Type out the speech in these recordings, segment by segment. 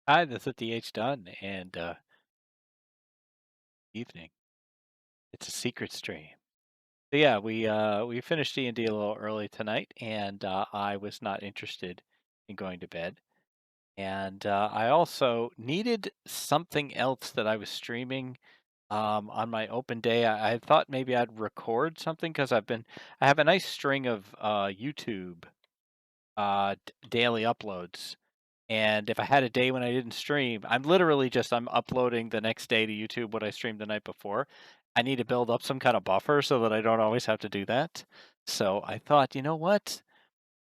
Hi, this is DH Dunn, and evening. It's a secret stream. So yeah, we finished D&D a little early tonight, and I was not interested in going to bed. And I also needed something else that I was streaming on my open day. I thought maybe I'd record something because I have a nice string of YouTube daily uploads. And if I had a day when I didn't stream, I'm uploading the next day to YouTube what I streamed the night before. I need to build up some kind of buffer so that I don't always have to do that. So I thought, you know what?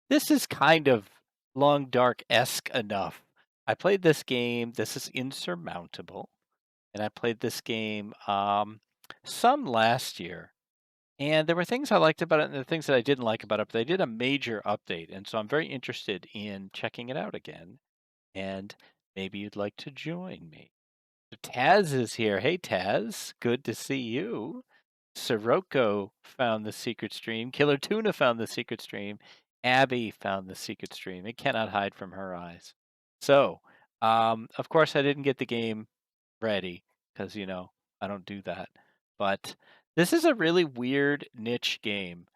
This is kind of Long Dark-esque enough. I played this game. This is Insurmountable, and I played this game some last year. And there were things I liked about it and the things that I didn't like about it, but they did a major update, and so I'm very interested in checking it out again. And maybe you'd like to join me. Taz is here. Hey, Taz. Good to see you. Sirocco found the secret stream. Killer Tuna found the secret stream. Abby found the secret stream. It cannot hide from her eyes. So, of course, I didn't get the game ready because, I don't do that. But this is a really weird niche game.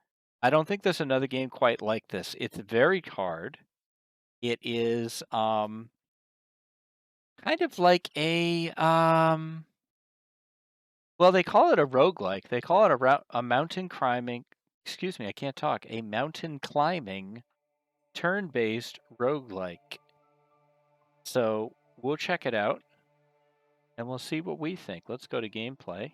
I don't think there's another game quite like this. It's very hard. It is kind of like well, they call it a roguelike. They call it a mountain climbing, excuse me, I can't talk. A mountain climbing turn-based roguelike. So, we'll check it out and we'll see what we think. Let's go to gameplay.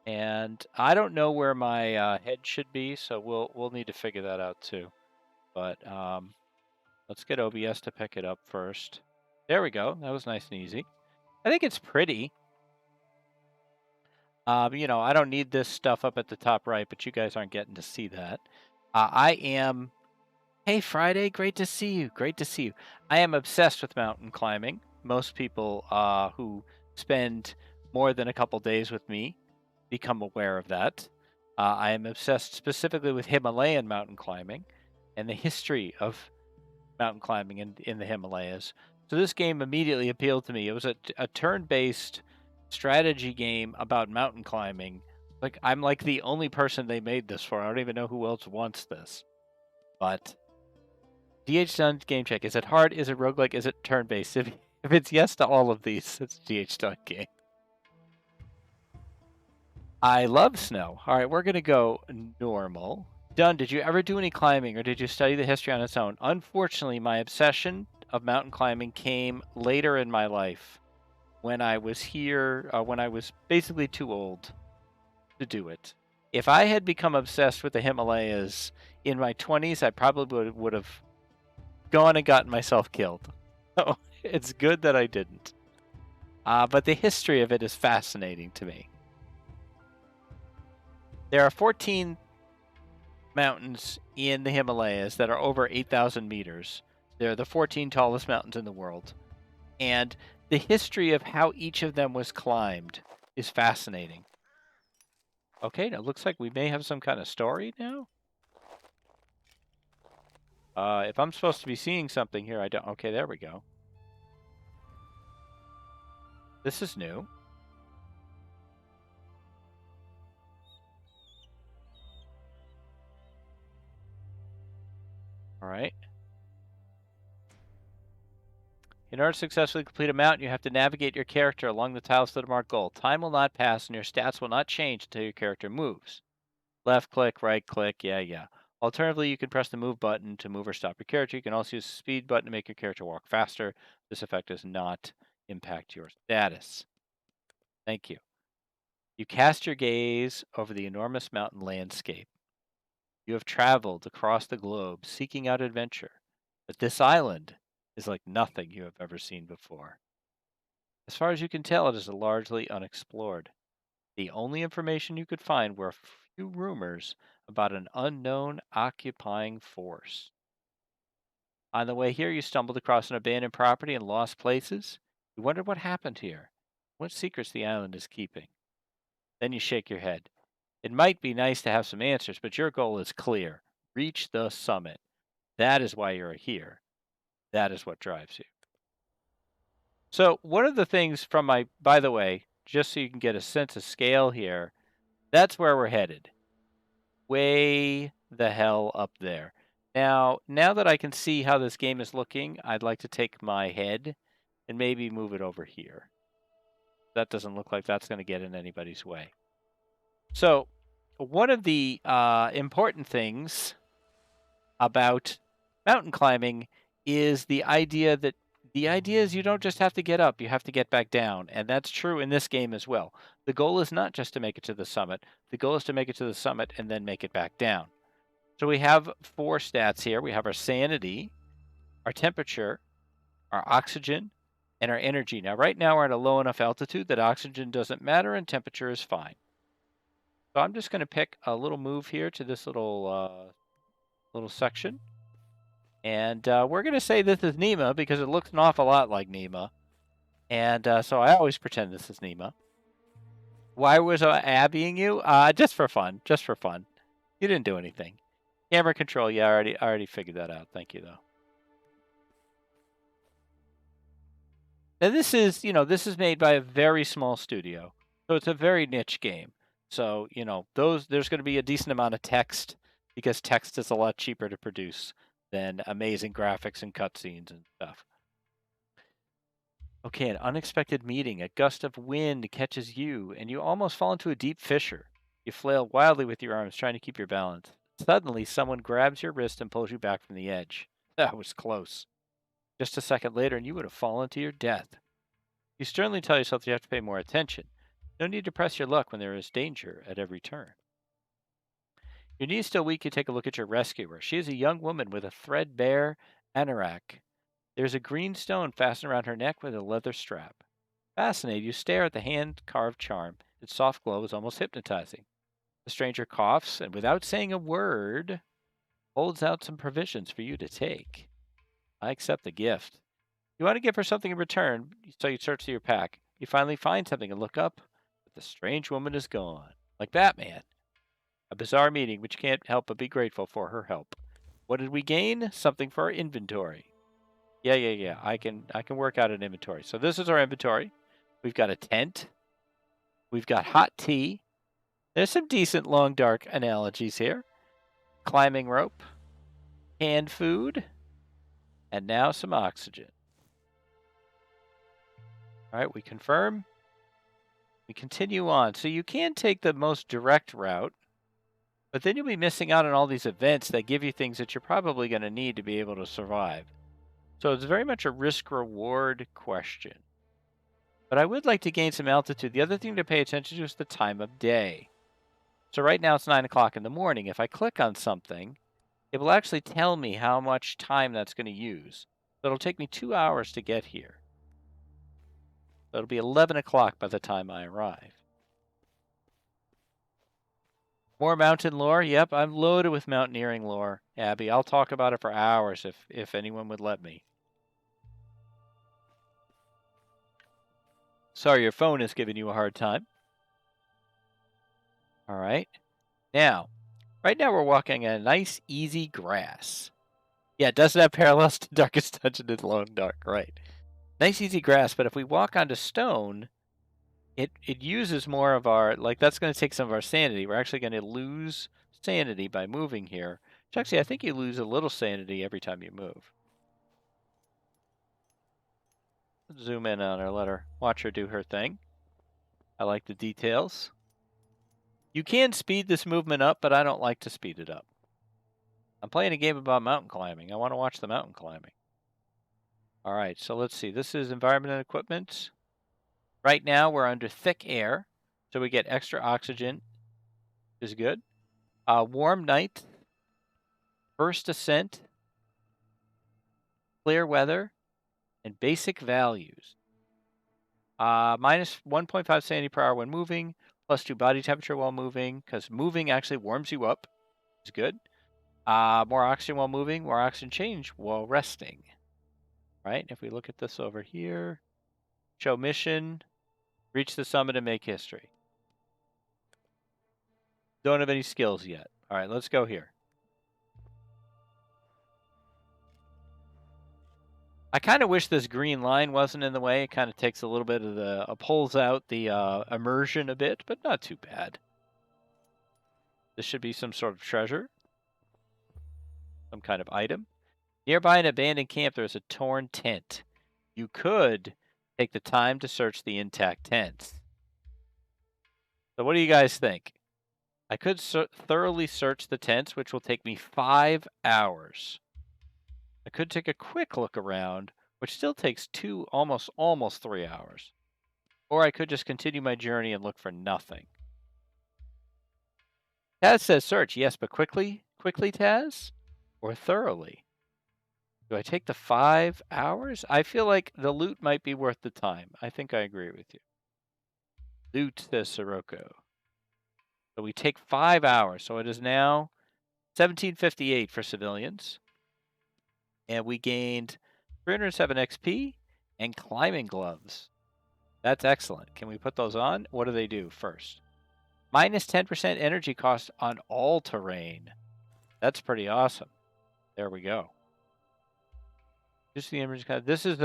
And I don't know where my head should be, so we'll need to figure that out too. But let's get OBS to pick it up first. There we go. That was nice and easy. I think it's pretty. I don't need this stuff up at the top right, but you guys aren't getting to see that. I am. Hey, Friday, great to see you. Great to see you. I am obsessed with mountain climbing. Most people who spend more than a couple days with me become aware of that. I am obsessed specifically with Himalayan mountain climbing and the history of mountain climbing in the Himalayas. So this game immediately appealed to me. It was a turn-based strategy game about mountain climbing. Like I'm like the only person they made this for. I don't even know who else wants this. But DH Done game check. Is it hard? Is it roguelike? Is it turn-based? If it's yes to all of these, it's DH Done game. I love snow. All right, we're gonna go normal. Dunn, did you ever do any climbing or did you study the history on its own? Unfortunately, my obsession of mountain climbing came later in my life when I was when I was basically too old to do it. If I had become obsessed with the Himalayas in my 20s, I probably would have gone and gotten myself killed. So it's good that I didn't. But the history of it is fascinating to me. There are 14 mountains in the Himalayas that are over 8,000 meters. They're the 14 tallest mountains in the world. And the history of how each of them was climbed is fascinating. Okay, now it looks like we may have some kind of story now. If I'm supposed to be seeing something here, I don't. Okay, there we go. This is new. All right. In order to successfully complete a mountain, you have to navigate your character along the tiles that mark goal. Time will not pass and your stats will not change until your character moves. Left click, right click, yeah. Alternatively, you can press the move button to move or stop your character. You can also use the speed button to make your character walk faster. This effect does not impact your status. Thank you. You cast your gaze over the enormous mountain landscape. You have traveled across the globe seeking out adventure, but this island is like nothing you have ever seen before. As far as you can tell, it is largely unexplored. The only information you could find were a few rumors about an unknown occupying force. On the way here, you stumbled across an abandoned property and lost places. You wondered what happened here, what secrets the island is keeping. Then you shake your head. It might be nice to have some answers, but your goal is clear. Reach the summit. That is why you're here. That is what drives you. So one of the things from my, by the way, just so you can get a sense of scale here, that's where we're headed. Way the hell up there. Now that I can see how this game is looking, I'd like to take my head and maybe move it over here. That doesn't look like that's going to get in anybody's way. So one of the important things about mountain climbing is the idea is you don't just have to get up, you have to get back down. And that's true in this game as well. The goal is not just to make it to the summit. The goal is to make it to the summit and then make it back down. So we have 4 stats here. We have our sanity, our temperature, our oxygen, and our energy. Now, right now we're at a low enough altitude that oxygen doesn't matter and temperature is fine. So I'm just going to pick a little move here to this little section. And we're going to say this is Nema because it looks an awful lot like Nema. And so I always pretend this is Nema. Why was I abbying you? Just for fun. Just for fun. You didn't do anything. Camera control. Yeah, I already figured that out. Thank you, though. Now this is made by a very small studio, so it's a very niche game. So there's going to be a decent amount of text because text is a lot cheaper to produce than amazing graphics and cutscenes and stuff. Okay, an unexpected meeting. A gust of wind catches you, and you almost fall into a deep fissure. You flail wildly with your arms, trying to keep your balance. Suddenly, someone grabs your wrist and pulls you back from the edge. That was close. Just a second later, and you would have fallen to your death. You sternly tell yourself that you have to pay more attention. No need to press your luck when there is danger at every turn. Your knees still weak, you take a look at your rescuer. She is a young woman with a threadbare anorak. There's a green stone fastened around her neck with a leather strap. Fascinated, you stare at the hand-carved charm. Its soft glow is almost hypnotizing. The stranger coughs, and without saying a word, holds out some provisions for you to take. I accept the gift. You want to give her something in return, so you search through your pack. You finally find something and look up, but the strange woman is gone. Like Batman. A bizarre meeting, which can't help but be grateful for her help. What did we gain? Something for our inventory. Yeah. I can work out an inventory. So this is our inventory. We've got a tent. We've got hot tea. There's some decent long dark analogies here. Climbing rope. Canned food. And now some oxygen. All right, we confirm. We continue on. So you can take the most direct route, but then you'll be missing out on all these events that give you things that you're probably going to need to be able to survive. So it's very much a risk-reward question. But I would like to gain some altitude. The other thing to pay attention to is the time of day. So right now it's 9 o'clock in the morning. If I click on something, it will actually tell me how much time that's going to use. So it'll take me 2 hours to get here. So it'll be 11 o'clock by the time I arrive. More mountain lore? Yep, I'm loaded with mountaineering lore, Abby. I'll talk about it for hours if anyone would let me. Sorry, your phone is giving you a hard time. All right. Now, right now we're walking on nice, easy grass. Yeah, it doesn't have parallels to Darkest Dungeon in Lone Dark, right. Nice, easy grass, but if we walk onto stone, it uses more of our, that's going to take some of our sanity. We're actually going to lose sanity by moving here. Which actually, I think you lose a little sanity every time you move. Zoom in on her, watch her do her thing. I like the details. You can speed this movement up, but I don't like to speed it up. I'm playing a game about mountain climbing. I want to watch the mountain climbing. All right, so let's see. This is environment and equipment. Right now, we're under thick air, so we get extra oxygen. Is good. Warm night. First ascent. Clear weather. And basic values. Minus 1.5 sanity per hour when moving. Plus 2 body temperature while moving, because moving actually warms you up. It's good. More oxygen while moving. More oxygen change while resting. Right? If we look at this over here. Show mission. Reach the summit and make history. Don't have any skills yet. All right, let's go here. I kind of wish this green line wasn't in the way. It kind of takes a little bit of the, pulls out the immersion a bit, but not too bad. This should be some sort of treasure, some kind of item. Nearby an abandoned camp, there is a torn tent. You could take the time to search the intact tents. So what do you guys think? I could thoroughly search the tents, which will take me 5 hours. I could take a quick look around, which still takes almost 3 hours. Or I could just continue my journey and look for nothing. Taz says search, yes, but quickly, Taz? Or thoroughly? Do I take the 5 hours? I feel like the loot might be worth the time. I think I agree with you. Loot, says Sirocco. So we take 5 hours. So it is now 1758 for civilians. And we gained 307 XP and climbing gloves. That's excellent. Can we put those on? What do they do first? Minus 10% energy cost on all terrain. That's pretty awesome. There we go. Just the image. This is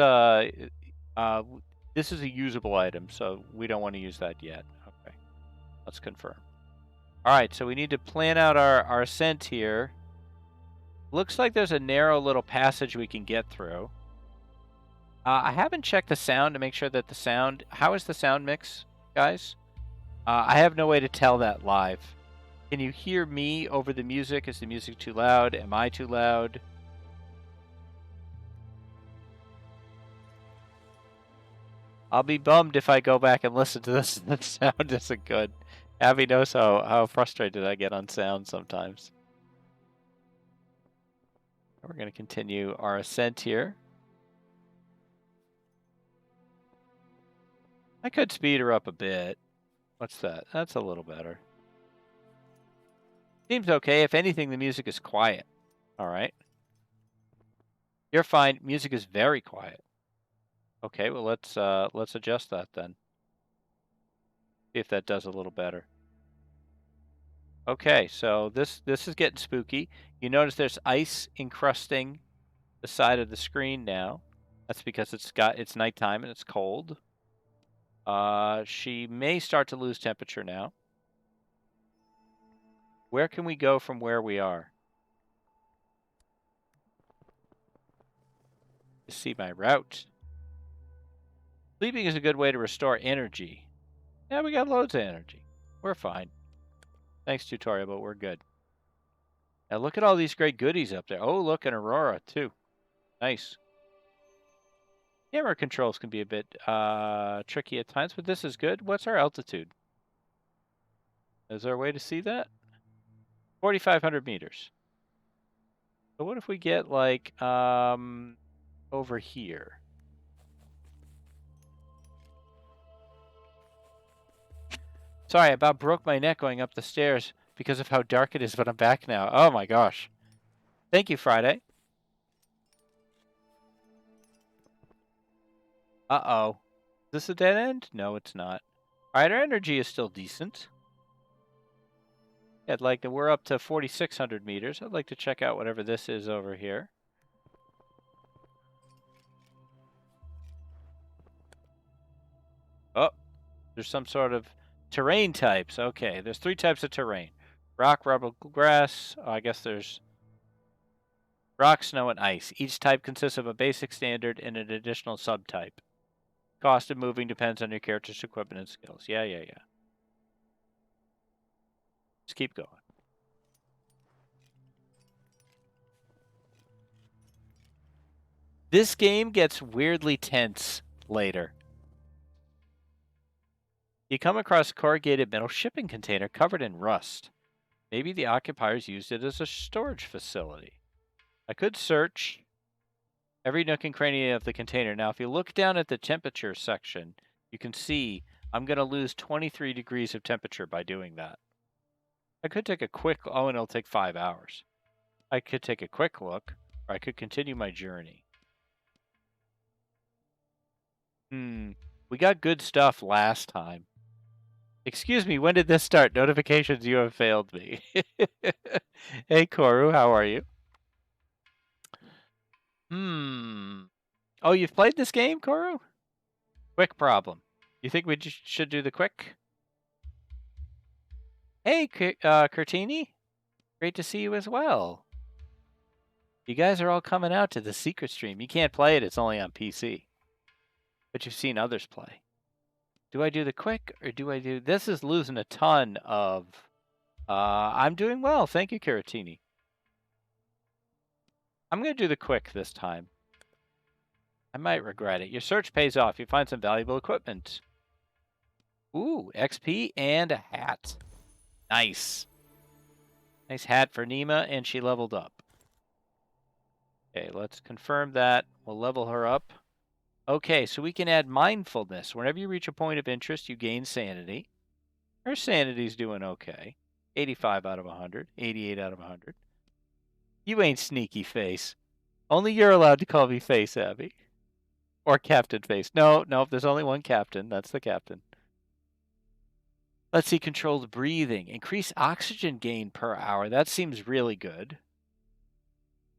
this is a usable item, so we don't want to use that yet. Okay, let's confirm. All right, so we need to plan out our ascent here. Looks like there's a narrow little passage we can get through. I haven't checked the sound to make sure that the sound. How is the sound mix, guys? I have no way to tell that live. Can you hear me over the music? Is the music too loud? Am I too loud? I'll be bummed if I go back and listen to this and the sound isn't good. Abby knows how frustrated I get on sound sometimes. We're going to continue our ascent here. I could speed her up a bit. What's that? That's a little better. Seems okay. If anything, the music is quiet. All right. You're fine. Music is very quiet. Okay, well let's adjust that then. See if that does a little better. Okay, so this is getting spooky. You notice there's ice encrusting the side of the screen now. That's because it's nighttime and it's cold. She may start to lose temperature now. Where can we go from where we are? To see my route. Sleeping is a good way to restore energy. Yeah, we got loads of energy. We're fine. Thanks, tutorial, but we're good. Now look at all these great goodies up there. Oh, look, an aurora, too. Nice. Camera controls can be a bit tricky at times, but this is good. What's our altitude? Is there a way to see that? 4,500 meters. So what if we get, like, over here? Sorry, I about broke my neck going up the stairs because of how dark it is, but I'm back now. Oh my gosh. Thank you, Friday. Uh-oh. Is this a dead end? No, it's not. All right, our energy is still decent. Yeah, we're up to 4,600 meters. I'd like to check out whatever this is over here. Oh, there's some sort of terrain types. Okay, there's 3 types of terrain. Rock, rubble, grass. Oh, I guess there's rock, snow, and ice. Each type consists of a basic standard and an additional subtype. Cost of moving depends on your character's equipment and skills. Yeah. Let's keep going. This game gets weirdly tense later. You come across a corrugated metal shipping container covered in rust. Maybe the occupiers used it as a storage facility. I could search every nook and cranny of the container. Now, if you look down at the temperature section, you can see I'm going to lose 23 degrees of temperature by doing that. I could take a quick... Oh, and it'll take 5 hours. I could take a quick look, or I could continue my journey. We got good stuff last time. Excuse me, when did this start? Notifications, you have failed me. Hey, Koru, how are you? Oh, you've played this game, Koru? Quick problem. You think we should do the quick? Hey, Curtini. Great to see you as well. You guys are all coming out to the secret stream. You can't play it. It's only on PC. But you've seen others play. Do I do the quick or do I do... This is losing a ton of... I'm doing well. Thank you, Caratini. I'm going to do the quick this time. I might regret it. Your search pays off. You find some valuable equipment. Ooh, XP and a hat. Nice. Nice hat for Nima, and she leveled up. Okay, let's confirm that. We'll level her up. Okay, so we can add mindfulness. Whenever you reach a point of interest, you gain sanity. Her sanity's doing okay. 85 out of 100. 88 out of 100. You ain't sneaky face. Only you're allowed to call me face, Abby. Or Captain Face. No, there's only one captain. That's the captain. Let's see, controlled breathing. Increase oxygen gain per hour. That seems really good.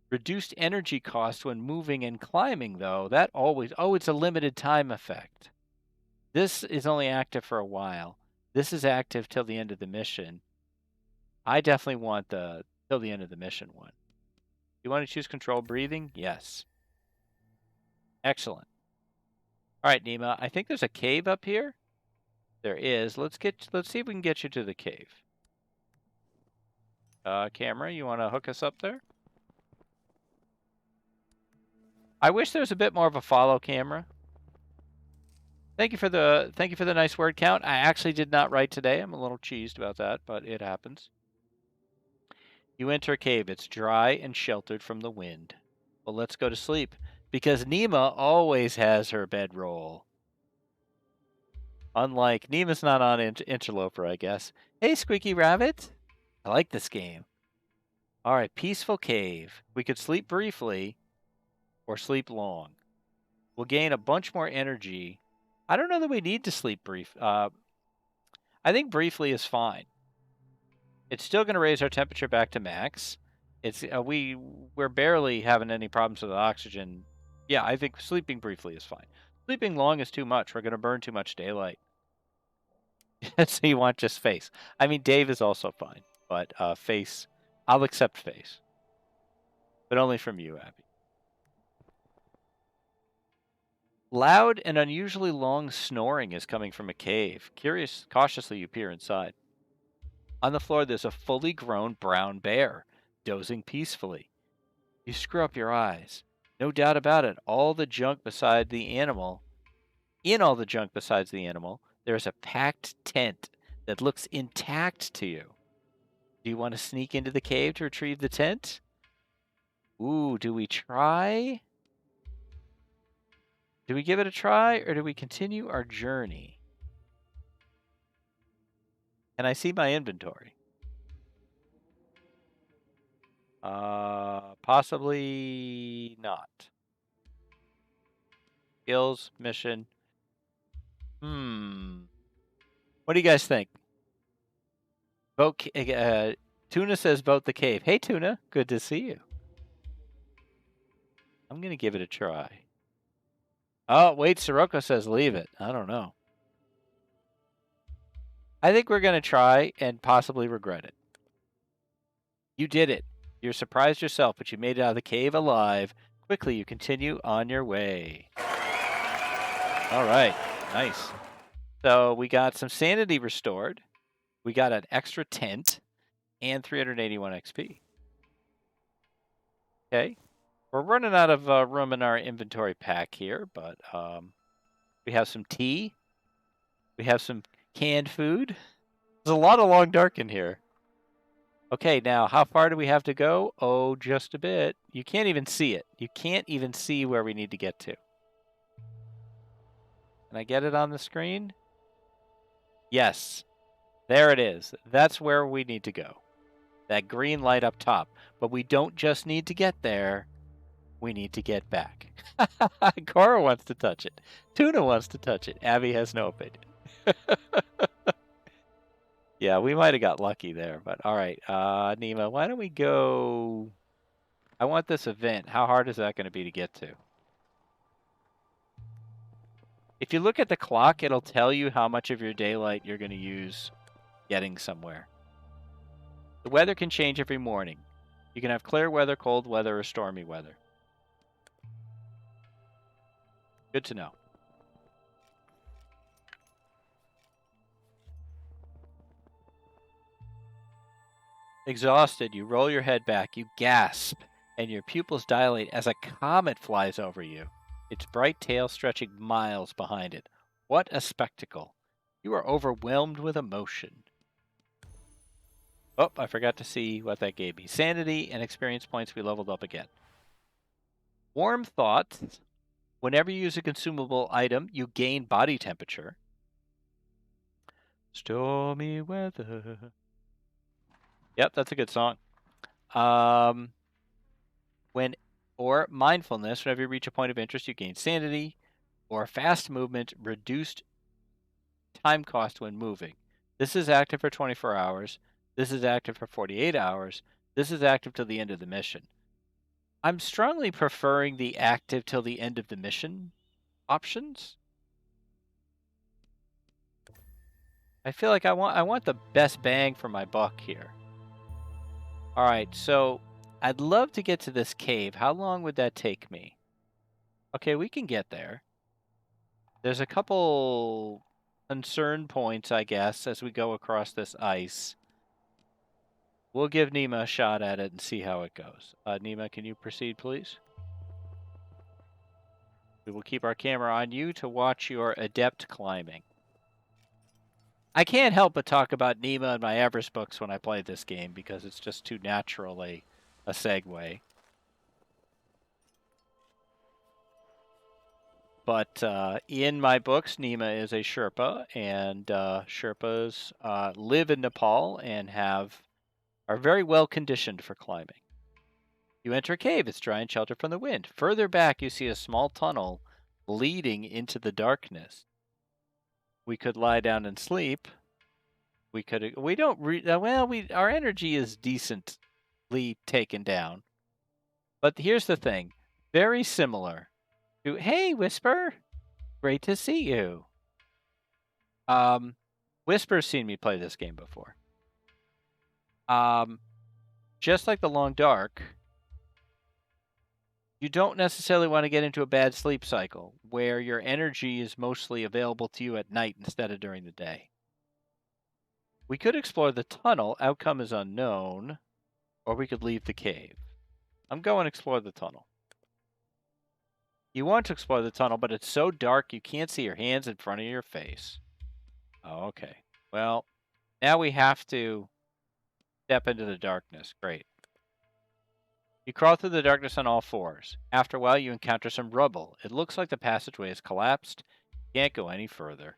Reduced energy cost when moving and climbing, though. That always... Oh, it's a limited time effect. This is only active for a while. This is active till the end of the mission. I definitely want the till the end of the mission one. You want to choose controlled breathing? Yes. Excellent. All right, Nima. I think there's a cave up here. There is. Let's see if we can get you to the cave. Camera, you want to hook us up there? I wish there was a bit more of a follow camera. Thank you for the nice word count. I actually did not write today. I'm a little cheesed about that, but it happens. You enter a cave. It's dry and sheltered from the wind. Well, let's go to sleep because Nima always has her bedroll. Unlike Nima's not on Interloper, I guess. Hey, Squeaky Rabbit. I like this game. All right, peaceful cave. We could sleep briefly or sleep long. We'll gain a bunch more energy. I don't know that we need to sleep brief. I think briefly is fine. It's still going to raise our temperature back to max. It's we're barely having any problems with oxygen. Yeah, I think sleeping briefly is fine. Sleeping long is too much. We're going to burn too much daylight. So you want just face. I mean, Dave is also fine, but face, I'll accept face. But only from you, Abby. Loud and unusually long snoring is coming from a cave. Cautiously you peer inside. On the floor, there's a fully grown brown bear, dozing peacefully. You screw up your eyes. No doubt about it, all the junk beside the animal... In all the junk besides the animal, there's a packed tent that looks intact to you. Do you want to sneak into the cave to retrieve the tent? Ooh, do we try? Do we give it a try, or do we continue our journey? Can I see my inventory? Possibly not. Skills, mission. What do you guys think? Vote. Tuna says vote the cave. Hey, Tuna. Good to see you. I'm going to give it a try. Oh, wait. Sirocco says leave it. I don't know. I think we're going to try and possibly regret it. You did it. You're surprised yourself, but you made it out of the cave alive. Quickly, you continue on your way. All right. Nice. So we got some sanity restored. We got an extra tent and 381 XP. Okay. We're running out of room in our inventory pack here, but we have some tea. We have some canned food. There's a lot of long dark in here. Okay, now how far do we have to go? Oh, just a bit. You can't even see it. You can't even see where we need to get to. Can I get it on the screen? Yes. There it is. That's where we need to go. That green light up top. But we don't just need to get there. We need to get back. Cora wants to touch it. Tuna wants to touch it. Abby has no opinion. Yeah, we might have got lucky there, but all right. Nima, why don't we go... I want this event. How hard is that going to be to get to? If you look at the clock, it'll tell you how much of your daylight you're going to use getting somewhere. The weather can change every morning. You can have clear weather, cold weather, or stormy weather. Good to know. Exhausted, you roll your head back, you gasp, and your pupils dilate as a comet flies over you, its bright tail stretching miles behind it. What a spectacle! You are overwhelmed with emotion. Oh, I forgot to see what that gave me. Sanity and experience points we leveled up again. Warm thoughts. Whenever you use a consumable item, you gain body temperature. Stormy weather. Yep, that's a good song. Or mindfulness. Whenever you reach a point of interest, you gain sanity. Or fast movement, reduced time cost when moving. This is active for 24 hours. This is active for 48 hours. This is active till the end of the mission. I'm strongly preferring the active till the end of the mission options. I feel like I want the best bang for my buck here. All right, so I'd love to get to this cave. How long would that take me? Okay, we can get there. There's a couple concern points, I guess, as we go across this ice. We'll give Nima a shot at it and see how it goes. Nima, can you proceed, please? We will keep our camera on you to watch your adept climbing. I can't help but talk about Nima and my Everest books when I play this game because it's just too naturally a segue. But in my books, Nima is a Sherpa, and Sherpas live in Nepal and are very well conditioned for climbing. You enter a cave. It's dry and sheltered from the wind. Further back, you see a small tunnel leading into the darkness. We could lie down and sleep. Our energy is decently taken down. But here's the thing. Very similar to, hey, Whisper, great to see you. Whisper's seen me play this game before. Just like the Long Dark, you don't necessarily want to get into a bad sleep cycle where your energy is mostly available to you at night instead of during the day. We could explore the tunnel. Outcome is unknown. Or we could leave the cave. I'm going to explore the tunnel. You want to explore the tunnel, but it's so dark you can't see your hands in front of your face. Oh, okay. Well, now we have to step into the darkness. Great. You crawl through the darkness on all fours. After a while, you encounter some rubble. It looks like the passageway has collapsed. You can't go any further.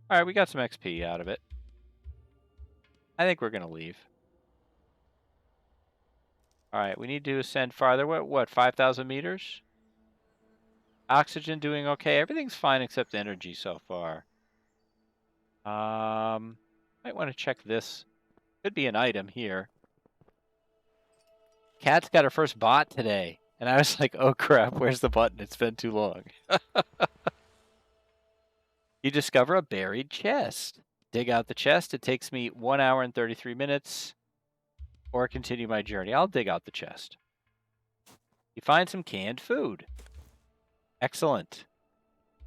All right, we got some XP out of it. I think we're going to leave. All right, we need to ascend farther. What 5,000 meters? Oxygen doing okay. Everything's fine except energy so far. Might want to check this. Could be an item here. Kat's got her first bot today. And I was like, oh crap, where's the button? It's been too long. You discover a buried chest. Dig out the chest. It takes me 1 hour and 33 minutes. Or continue my journey. I'll dig out the chest. You find some canned food. Excellent.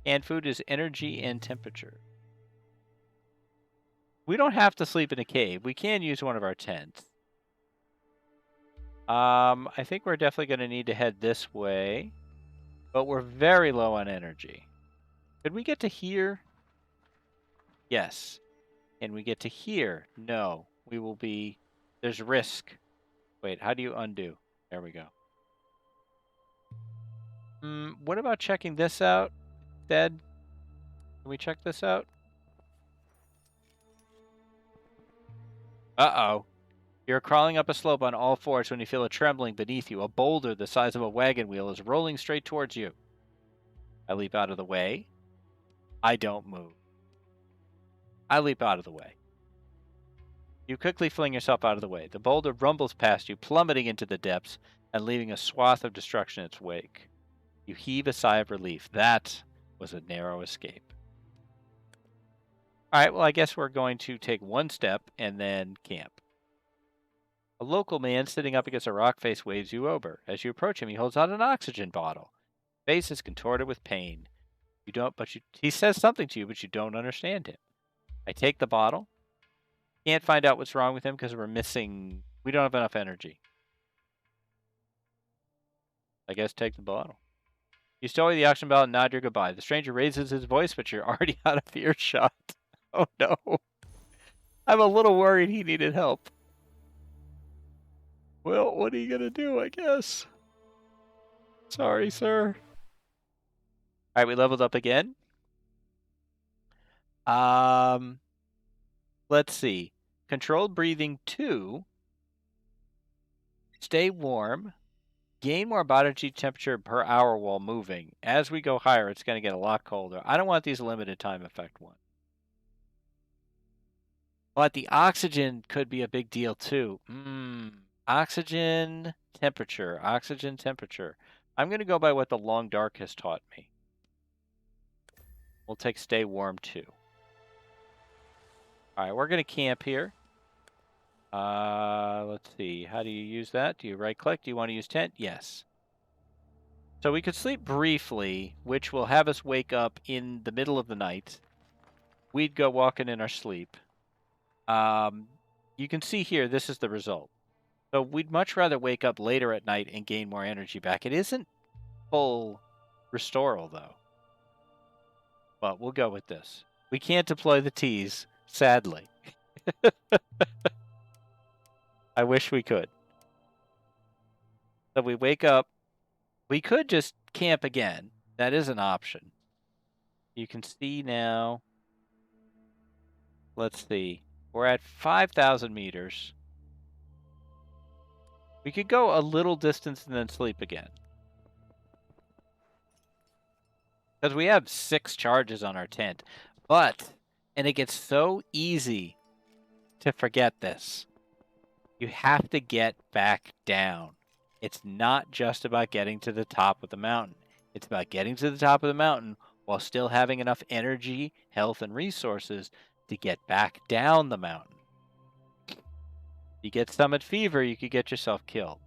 Canned food is energy and temperature. We don't have to sleep in a cave. We can use one of our tents. I think we're definitely going to need to head this way. But we're very low on energy. Could we get to here? Yes. Can we get to here? No. We will be... There's risk. Wait, how do you undo? There we go. What about checking this out instead? Can we check this out? Uh-oh. You're crawling up a slope on all fours when you feel a trembling beneath you. A boulder the size of a wagon wheel is rolling straight towards you. I leap out of the way. I don't move. I leap out of the way. You quickly fling yourself out of the way. The boulder rumbles past you, plummeting into the depths and leaving a swath of destruction in its wake. You heave a sigh of relief. That was a narrow escape. All right, well, I guess we're going to take one step and then camp. A local man sitting up against a rock face waves you over. As you approach him, he holds out an oxygen bottle. Face is contorted with pain. He says something to you, but you don't understand him. I take the bottle. Can't find out what's wrong with him because we don't have enough energy. I guess take the bottle. You stow away the oxygen bottle and nod your goodbye. The stranger raises his voice, but you're already out of earshot. Oh no. I'm a little worried he needed help. Well, what are you gonna do, I guess? Sorry, sir. Alright, we leveled up again. Let's see. Controlled breathing 2. Stay warm. Gain more body temperature per hour while moving. As we go higher, it's going to get a lot colder. I don't want these limited time effect ones. But the oxygen could be a big deal too. Oxygen temperature. I'm going to go by what the long dark has taught me. We'll take stay warm too. All right, we're going to camp here. Let's see. How do you use that? Do you right click? Do you want to use tent? Yes. So we could sleep briefly, which will have us wake up in the middle of the night. We'd go walking in our sleep. You can see here, this is the result. So we'd much rather wake up later at night and gain more energy back. It isn't full restoral, though. But we'll go with this. We can't deploy the T's, sadly. I wish we could. So we wake up. We could just camp again. That is an option. You can see now. Let's see. We're at 5,000 meters. We could go a little distance and then sleep again. Because we have 6 charges on our tent. And it gets so easy to forget this. You have to get back down. It's not just about getting to the top of the mountain. It's about getting to the top of the mountain while still having enough energy, health, and resources to get back down the mountain. You get summit fever, you could get yourself killed.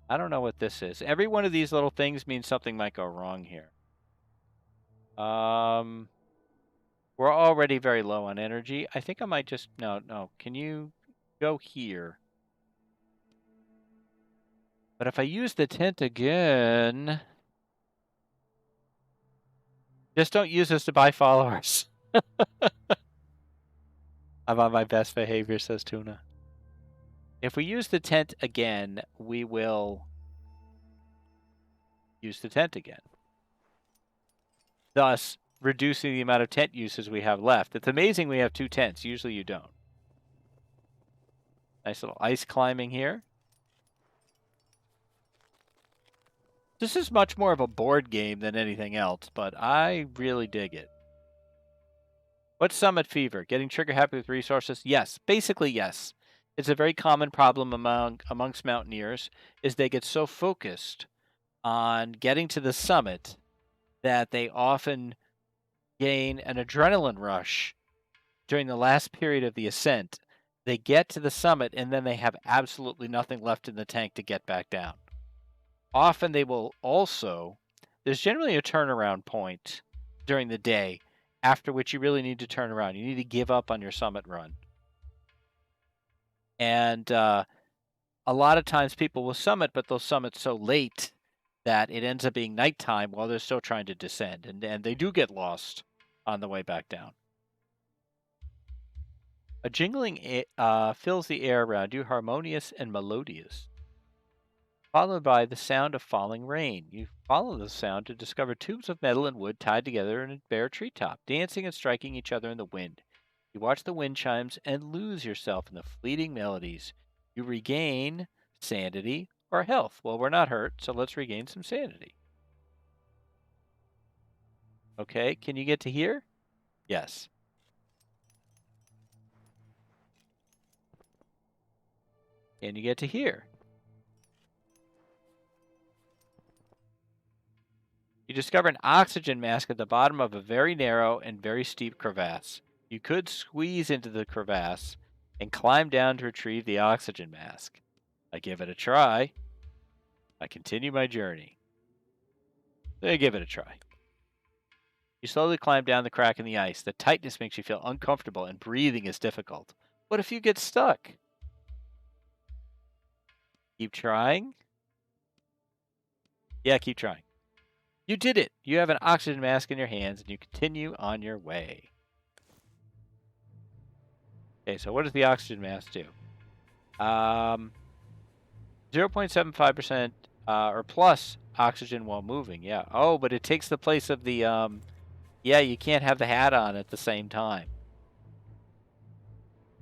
I don't know what this is. Every one of these little things means something might go wrong here. We're already very low on energy. I think I might just... No. Can you go here? But if I use the tent again... Just don't use this to buy followers. I'm on my best behavior, says Tuna. If we use the tent again, we will use the tent again. Thus, reducing the amount of tent uses we have left. It's amazing we have 2 tents. Usually you don't. Nice little ice climbing here. This is much more of a board game than anything else, but I really dig it. What's summit fever? Getting trigger happy with resources? Yes. Basically, yes. It's a very common problem amongst mountaineers, is they get so focused on getting to the summit that they often gain an adrenaline rush during the last period of the ascent. They get to the summit, and then they have absolutely nothing left in the tank to get back down. Often they will also... There's generally a turnaround point during the day, after which you really need to turn around. You need to give up on your summit run. And a lot of times people will summit, but they'll summit so late that it ends up being nighttime while they're still trying to descend. And they do get lost on the way back down. A jingling fills the air around you, harmonious and melodious, followed by the sound of falling rain. You follow the sound to discover tubes of metal and wood tied together in a bare treetop, dancing and striking each other in the wind. You watch the wind chimes and lose yourself in the fleeting melodies. You regain sanity or health. Well, we're not hurt, so let's regain some sanity. Okay, can you get to here? Yes. Can you get to here? You discover an oxygen mask at the bottom of a very narrow and very steep crevasse. You could squeeze into the crevasse and climb down to retrieve the oxygen mask. I give it a try. I continue my journey. I give it a try. You slowly climb down the crack in the ice. The tightness makes you feel uncomfortable and breathing is difficult. What if you get stuck? Keep trying. Yeah, keep trying. You did it. You have an oxygen mask in your hands and you continue on your way. Okay, so what does the oxygen mask do? 0.75% or plus oxygen while moving. Yeah. Oh, but it takes the place of the yeah, you can't have the hat on at the same time.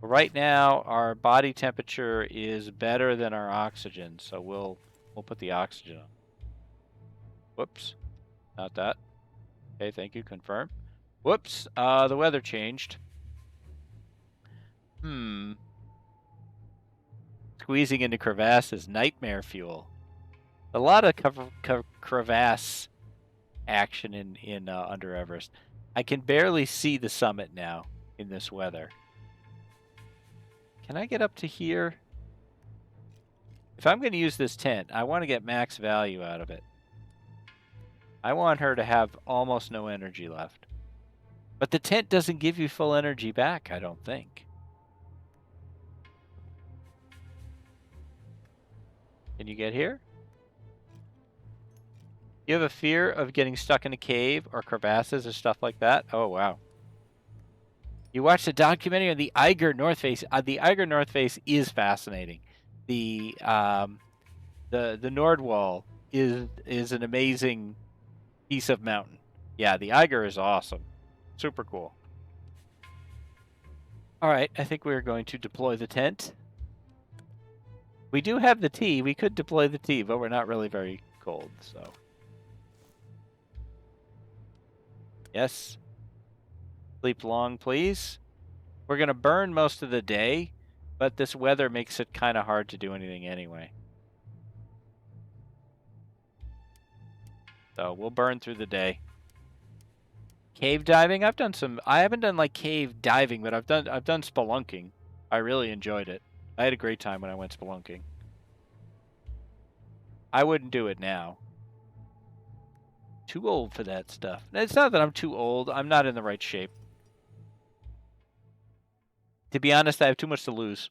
Right now, our body temperature is better than our oxygen, so we'll put the oxygen on. Whoops, not that. Okay, thank you. Confirm. Whoops, the weather changed. Squeezing into crevasse is nightmare fuel. A lot of crevasse action in under Everest. I can barely see the summit now in this weather. Can I get up to here? If I'm going to use this tent, I want to get max value out of it. I want her to have almost no energy left. But the tent doesn't give you full energy back, I don't think. Can you get here? You have a fear of getting stuck in a cave or crevasses or stuff like that? Oh, wow. You watched a documentary on the Eiger North Face. The Eiger North Face is fascinating. The Nordwall is an amazing piece of mountain. Yeah, the Eiger is awesome. Super cool. All right, I think we're going to deploy the tent. We do have the tea. We could deploy the tea, but we're not really very cold, so. Yes. Sleep long, please. We're going to burn most of the day, but this weather makes it kind of hard to do anything anyway. So we'll burn through the day. Cave diving? I've done some. I haven't done like cave diving, but I've done spelunking. I really enjoyed it. I had a great time when I went spelunking. I wouldn't do it now. Too old for that stuff. It's not that I'm too old. I'm not in the right shape. To be honest, I have too much to lose.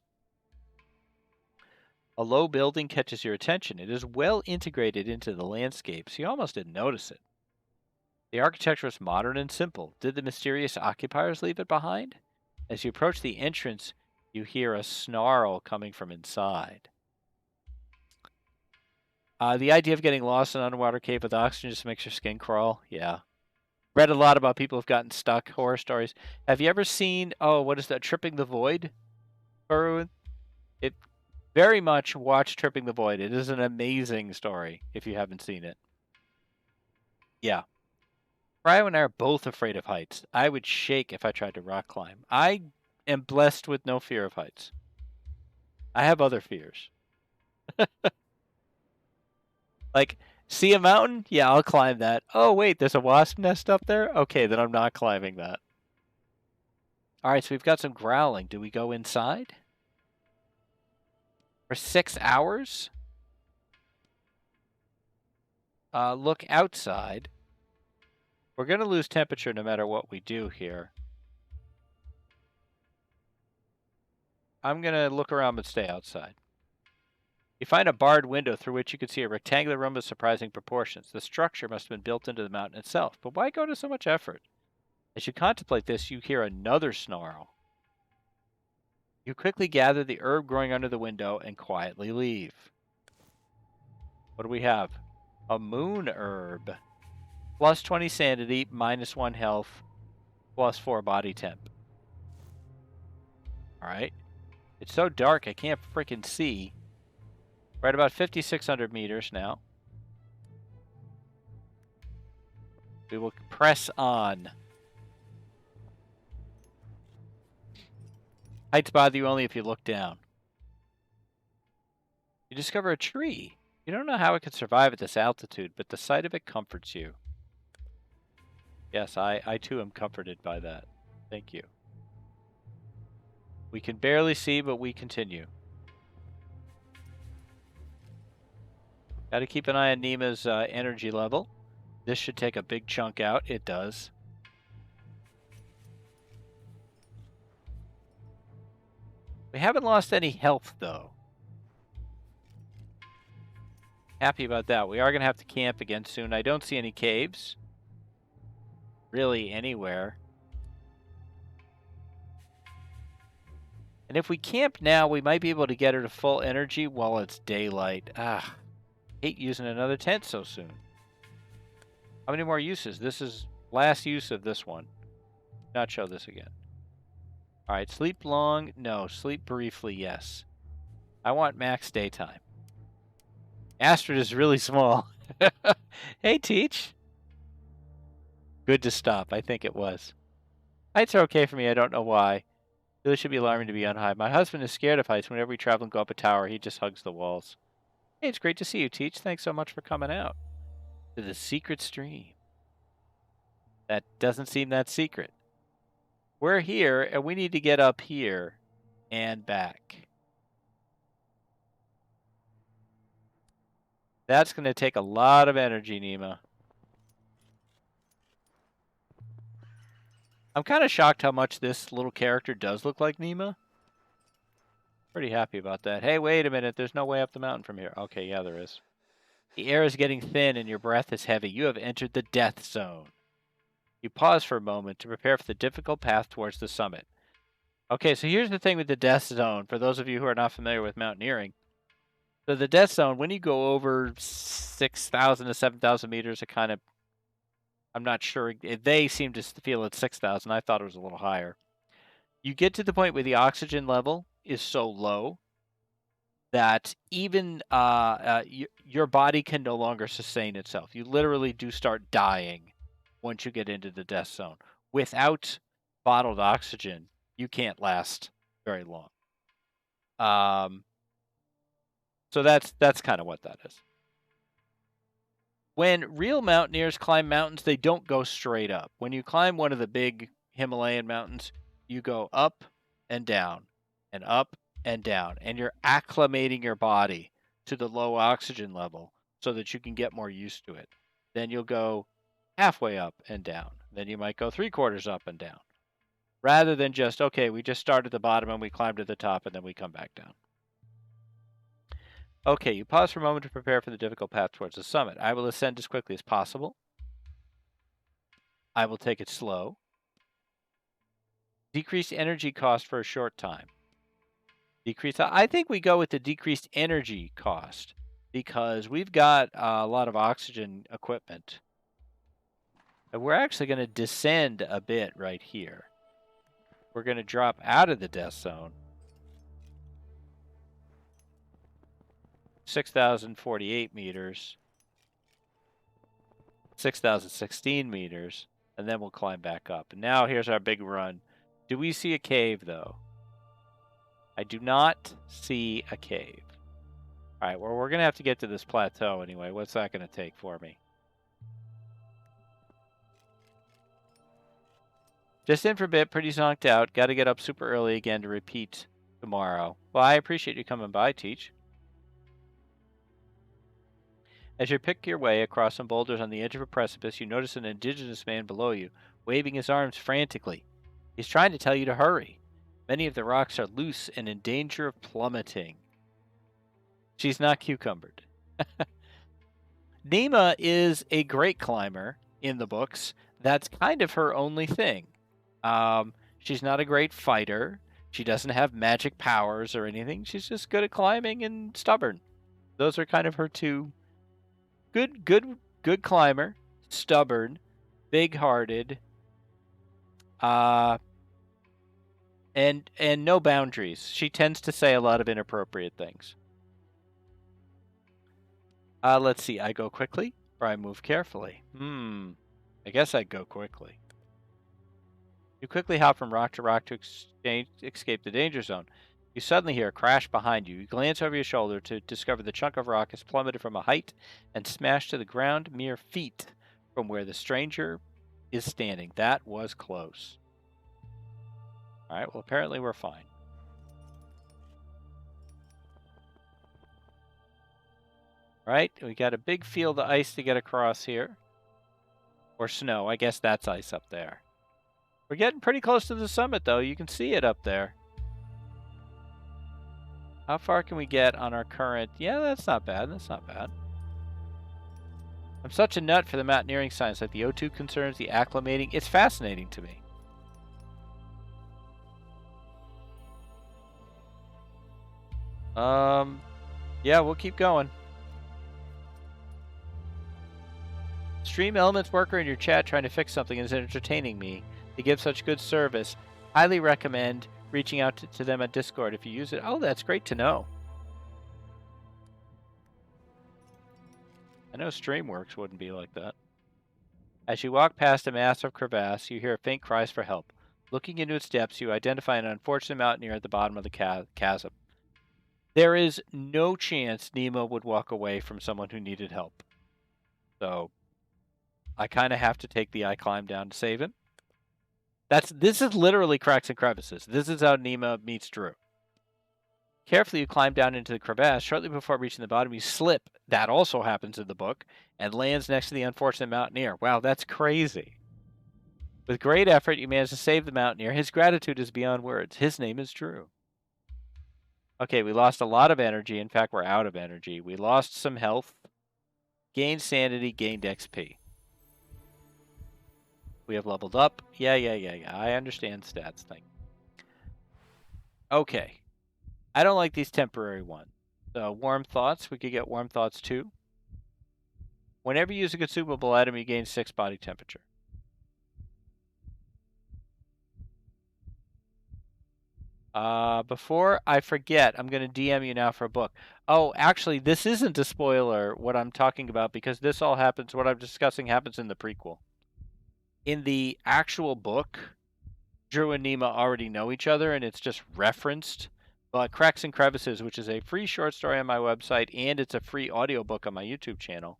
A low building catches your attention. It is well integrated into the landscape, so you almost didn't notice it. The architecture is modern and simple. Did the mysterious occupiers leave it behind? As you approach the entrance, you hear a snarl coming from inside. The idea of getting lost in an underwater cave with oxygen just makes your skin crawl. Yeah. Read a lot about people who've gotten stuck, horror stories. Have you ever seen, what is that, Tripping the Void? It very much watch Tripping the Void. It is an amazing story if you haven't seen it. Yeah. Ryan and I are both afraid of heights. I would shake if I tried to rock climb. I am blessed with no fear of heights. I have other fears. Like, see a mountain? Yeah, I'll climb that. Oh, wait, there's a wasp nest up there? Okay, then I'm not climbing that. All right, so we've got some growling. Do we go inside? For 6 hours? Look outside. We're going to lose temperature no matter what we do here. I'm going to look around but stay outside. You find a barred window through which you can see a rectangular room of surprising proportions. The structure must have been built into the mountain itself, but why go to so much effort? As you contemplate this, you hear another snarl. You quickly gather the herb growing under the window and quietly leave. What do we have? A moon herb. Plus 20 sanity, minus 1 health, plus 4 body temp. Alright. It's so dark I can't freaking see. We're at about 5,600 meters now. We will press on. Heights bother you only if you look down. You discover a tree. You don't know how it could survive at this altitude, but the sight of it comforts you. Yes, I too am comforted by that. Thank you. We can barely see, but we continue. Got to keep an eye on Nima's energy level. This should take a big chunk out. It does. We haven't lost any health, though. Happy about that. We are going to have to camp again soon. I don't see any caves. Really anywhere. And if we camp now, we might be able to get her to full energy while it's daylight. Ah, hate using another tent so soon. How many more uses? This is last use of this one. Not show this again. All right, sleep long? No. Sleep briefly? Yes. I want max daytime. Astrid is really small. Hey, Teach. Good to stop. I think it was. Heights are okay for me. I don't know why. Really should be alarming to be on high. My husband is scared of heights. Whenever we travel and go up a tower, he just hugs the walls. Hey, it's great to see you, Teach. Thanks so much for coming out to the secret stream. That doesn't seem that secret. We're here, and we need to get up here and back. That's going to take a lot of energy, Nima. I'm kind of shocked how much this little character does look like Nima. Pretty happy about that. Hey, wait a minute. There's no way up the mountain from here. Okay, yeah, there is. The air is getting thin and your breath is heavy. You have entered the death zone. You pause for a moment to prepare for the difficult path towards the summit. Okay, so here's the thing with the death zone, for those of you who are not familiar with mountaineering. So the death zone, when you go over 6,000 to 7,000 meters, it kind of, I'm not sure. They seem to feel it's 6,000. I thought it was a little higher. You get to the point where the oxygen level is so low that even your body can no longer sustain itself. You literally do start dying once you get into the death zone. Without bottled oxygen, you can't last very long. So that's kind of what that is. When real mountaineers climb mountains, they don't go straight up. When you climb one of the big Himalayan mountains, you go up and down and up and down, and you're acclimating your body to the low oxygen level so that you can get more used to it. Then you'll go halfway up and down. Then you might go 3/4 up and down. Rather than just, okay, we just start at the bottom and we climb to the top and then we come back down. Okay, you pause for a moment to prepare for the difficult path towards the summit. I will ascend as quickly as possible. I will take it slow. Decrease energy cost for a short time. I think we go with the decreased energy cost because we've got a lot of oxygen equipment. And we're actually going to descend a bit right here. We're going to drop out of the death zone. 6,048 meters. 6,016 meters. And then we'll climb back up. And now here's our big run. Do we see a cave, though? I do not see a cave. All right, well, we're going to have to get to this plateau anyway. What's that going to take for me? Just in for a bit, pretty zonked out. Got to get up super early again to repeat tomorrow. Well, I appreciate you coming by, Teach. As you pick your way across some boulders on the edge of a precipice, you notice an indigenous man below you, waving his arms frantically. He's trying to tell you to hurry. Many of the rocks are loose and in danger of plummeting. She's not cucumbered. Nima is a great climber in the books. That's kind of her only thing. She's not a great fighter. She doesn't have magic powers or anything. She's just good at climbing and stubborn. Those are kind of her two. Good climber, stubborn, big-hearted, and no boundaries. She tends to say a lot of inappropriate things. Let's see. I go quickly or I move carefully? I guess I'd go quickly. You quickly hop from rock to rock to escape the danger zone. You suddenly hear a crash behind you. You glance over your shoulder to discover the chunk of rock has plummeted from a height and smashed to the ground mere feet from where the stranger is standing. That was close. All right, well, apparently we're fine. All right, we got a big field of ice to get across here. Or snow. I guess that's ice up there. We're getting pretty close to the summit, though. You can see it up there. How far can we get on our current? Yeah, that's not bad. That's not bad. I'm such a nut for the mountaineering science, like the O2 concerns, the acclimating. It's fascinating to me. Yeah, we'll keep going. Stream Elements worker in your chat trying to fix something is entertaining me. They give such good service. Highly recommend reaching out to them at Discord if you use it. Oh, that's great to know. I know Streamworks wouldn't be like that. As you walk past a massive crevasse, you hear faint cries for help. Looking into its depths, you identify an unfortunate mountaineer at the bottom of the chasm. There is no chance Nemo would walk away from someone who needed help. So I kind of have to take the I climb down to save him. This is literally cracks and crevices. This is how Nemo meets Drew. Carefully, you climb down into the crevasse. Shortly before reaching the bottom, you slip. That also happens in the book, and lands next to the unfortunate mountaineer. Wow, that's crazy. With great effort, you manage to save the mountaineer. His gratitude is beyond words. His name is Drew. Okay, we lost a lot of energy. In fact, we're out of energy. We lost some health, gained sanity, gained XP. We have leveled up. Yeah. I understand stats thing. Okay. I don't like these temporary ones. So, warm thoughts. We could get warm thoughts too. Whenever you use a consumable item, you gain 6 body temperature. Before I forget, I'm going to DM you now for a book. Oh, actually, this isn't a spoiler, what I'm talking about, because this all happens, what I'm discussing happens in the prequel. In the actual book, Drew and Nemo already know each other, and it's just referenced. But Cracks and Crevices, which is a free short story on my website, and it's a free audiobook on my YouTube channel,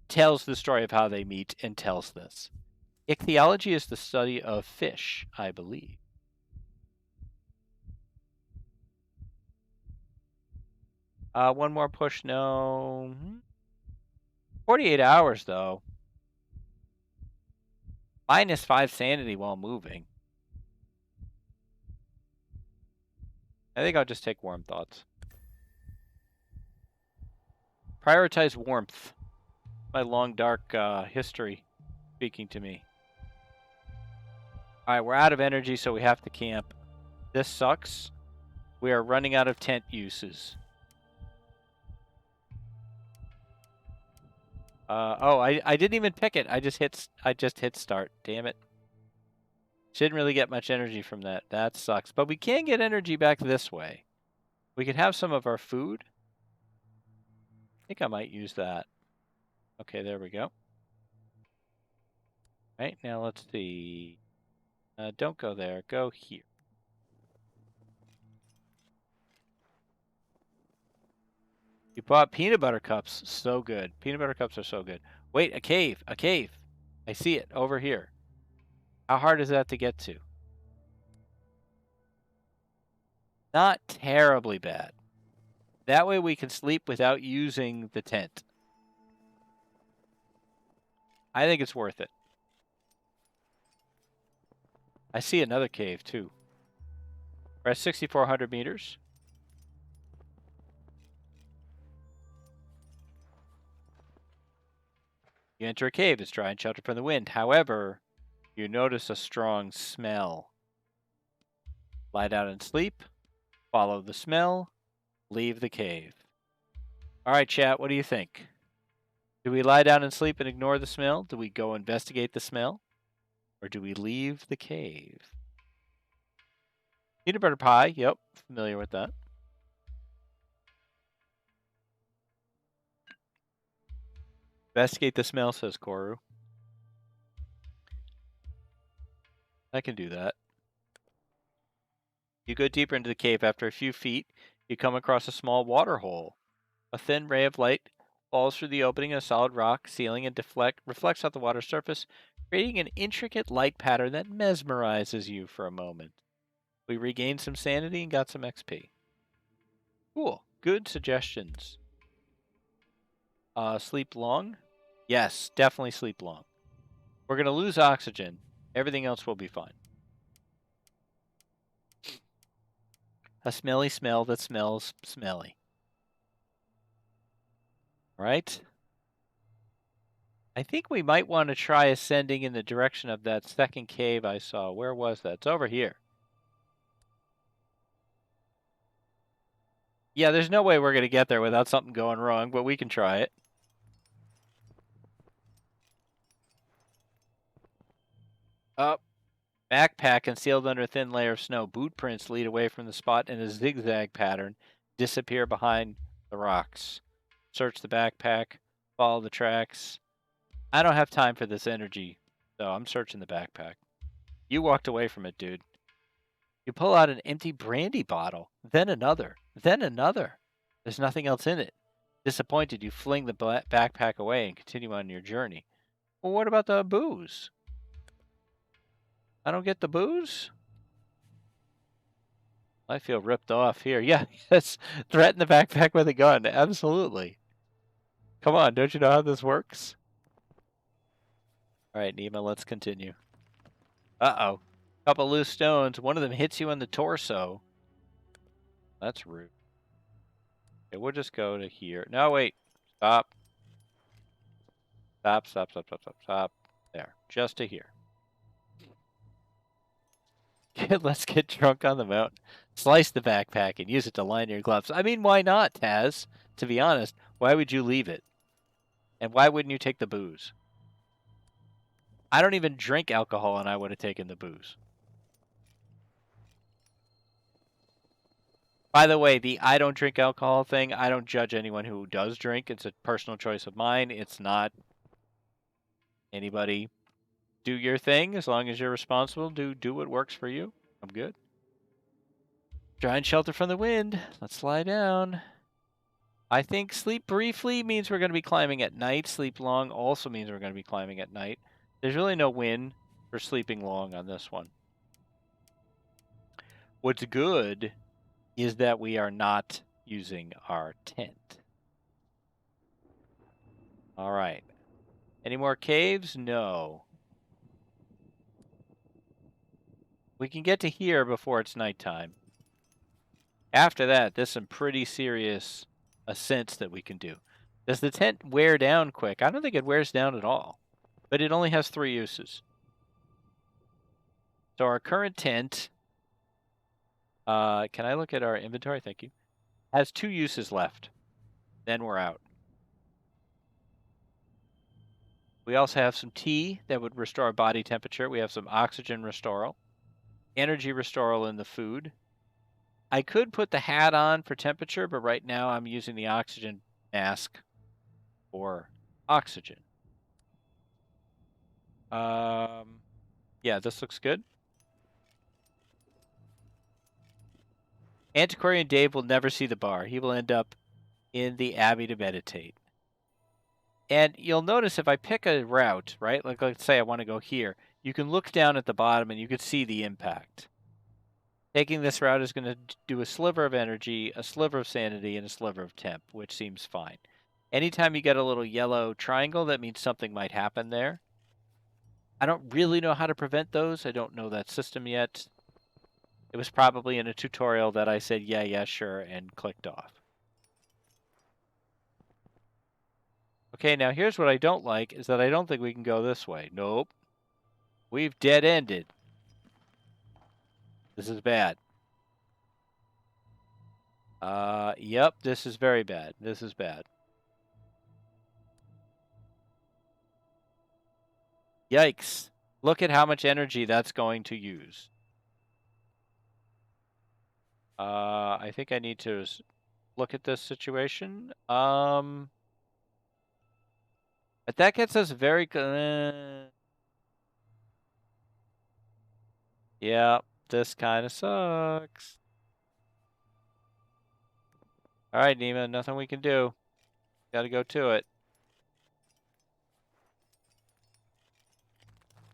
tells the story of how they meet and tells this. Ichthyology is the study of fish, I believe. One more push, no. 48 hours, though. -5 sanity while moving. I think I'll just take warm thoughts. Prioritize warmth. My long, dark history speaking to me. Alright, we're out of energy, so we have to camp. This sucks. We are running out of tent uses. I didn't even pick it. I just hit start. Damn it. Shouldn't really get much energy from that. That sucks. But we can get energy back this way. We could have some of our food. I think I might use that. Okay, there we go. Right, now let's see. Don't go there. Go here. You bought peanut butter cups. So good. Peanut butter cups are so good. Wait, a cave. A cave. I see it over here. How hard is that to get to? Not terribly bad. That way we can sleep without using the tent. I think it's worth it. I see another cave, too. We're at 6,400 meters. You enter a cave. It's dry and sheltered from the wind. However, you notice a strong smell. Lie down and sleep. Follow the smell. Leave the cave. All right, chat, what do you think? Do we lie down and sleep and ignore the smell? Do we go investigate the smell? Or do we leave the cave? Peanut butter pie. Yep, familiar with that. Investigate the smell, says Koru. I can do that. You go deeper into the cave. After a few feet, you come across a small water hole. A thin ray of light falls through the opening in a solid rock ceiling and reflects off the water surface, creating an intricate light pattern that mesmerizes you for a moment. We regained some sanity and got some XP. Cool. Good suggestions. Sleep long? Yes, definitely sleep long. We're going to lose oxygen. Everything else will be fine. A smelly smell that smells smelly. Right? I think we might want to try ascending in the direction of that second cave I saw. Where was that? It's over here. Yeah, there's no way we're going to get there without something going wrong, but we can try it. Up. Backpack concealed under a thin layer of snow. Boot prints lead away from the spot in a zigzag pattern, disappear behind the rocks. Search the backpack, follow the tracks. I don't have time for this energy, so I'm searching the backpack. You walked away from it, dude. You pull out an empty brandy bottle, then another, then another. There's nothing else in it. Disappointed, you fling the backpack away and continue on your journey. Well, what about the booze? I don't get the booze? I feel ripped off here. Yeah, yes. Threaten the backpack with a gun. Absolutely. Come on, don't you know how this works? All right, Nima, let's continue. Uh-oh. Couple loose stones. One of them hits you in the torso. That's rude. Okay, we'll just go to here. No, wait. Stop. Stop, stop, stop, stop, stop, stop. There. Just to here. Let's get drunk on the mountain. Slice the backpack and use it to line your gloves. I mean, why not, Taz? To be honest, why would you leave it? And why wouldn't you take the booze? I don't even drink alcohol, and I would have taken the booze. By the way, the I don't drink alcohol thing, I don't judge anyone who does drink. It's a personal choice of mine. It's not anybody. Do your thing as long as you're responsible. Do what works for you. I'm good. Try and shelter from the wind. Let's lie down. I think sleep briefly means we're going to be climbing at night. Sleep long also means we're going to be climbing at night. There's really no win for sleeping long on this one. What's good is that we are not using our tent. All right. Any more caves? No. We can get to here before it's nighttime. After that, there's some pretty serious ascents that we can do. Does the tent wear down quick? I don't think it wears down at all. But it only has 3 uses. So our current tent, can I look at our inventory? Thank you. Has 2 uses left. Then we're out. We also have some tea that would restore body temperature. We have some oxygen restoral. Energy restoral in the food. I could put the hat on for temperature, but right now I'm using the oxygen mask for oxygen. Yeah, this looks good. Antiquarian Dave will never see the bar. He will end up in the Abbey to meditate. And you'll notice if I pick a route, right? Like let's say I want to go here. You can look down at the bottom and you can see the impact. Taking this route is going to do a sliver of energy, a sliver of sanity, and a sliver of temp, which seems fine. Anytime you get a little yellow triangle, that means something might happen there. I don't really know how to prevent those. I don't know that system yet. It was probably in a tutorial that I said, yeah, sure, and clicked off. Okay, now here's what I don't like, is that I don't think we can go this way. Nope. We've dead-ended. This is bad. Yep, this is very bad. This is bad. Yikes. Look at how much energy that's going to use. I think I need to look at this situation. But that gets us very... yeah, this kind of sucks. All right, Nima, nothing we can do. Gotta go to it.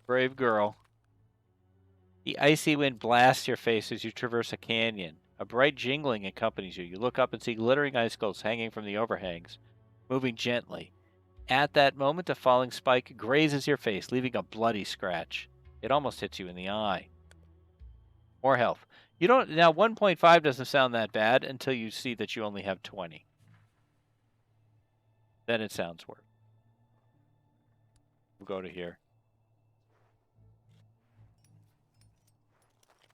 Brave girl. The icy wind blasts your face as you traverse a canyon. A bright jingling accompanies you. You look up and see glittering icicles hanging from the overhangs, moving gently. At that moment, a falling spike grazes your face, leaving a bloody scratch. It almost hits you in the eye. More health. You don't now 1.5 doesn't sound that bad until you see that you only have 20. Then it sounds worse. We'll go to here.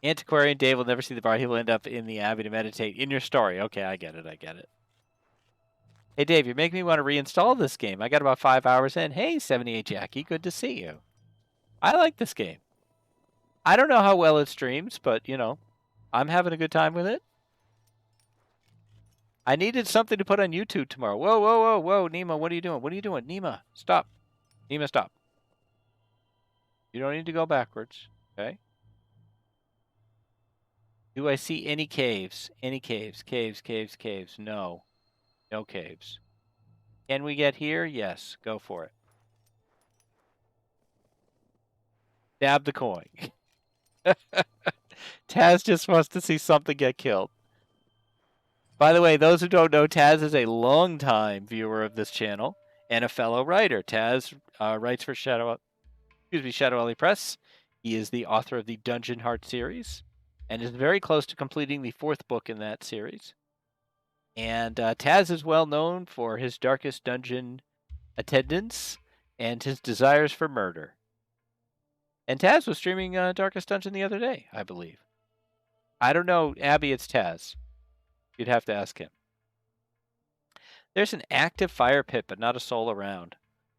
Antiquarian Dave will never see the bar. He will end up in the Abbey to meditate. In your story. Okay, I get it. Hey, Dave, you're making me want to reinstall this game. I got about 5 hours in. Hey, 78 Jackie, good to see you. I like this game. I don't know how well it streams, but, you know, I'm having a good time with it. I needed something to put on YouTube tomorrow. Whoa, whoa, whoa, whoa, Nima, what are you doing? What are you doing? Nima, stop. Nima, stop. You don't need to go backwards, okay? Do I see any caves? Any caves? Caves. No. No caves. Can we get here? Yes. Go for it. Dab the coin. Taz just wants to see something get killed. By the way, those who don't know, Taz is a longtime viewer of this channel and a fellow writer. Taz writes for Shadow Alley Press. He is the author of the Dungeon Heart series and is very close to completing the 4th book in that series. And Taz is well known for his Darkest Dungeon attendance and his desires for murder. And Taz was streaming Darkest Dungeon the other day, I believe. I don't know, Abby, it's Taz. You'd have to ask him. There's an active fire pit, but not a soul around.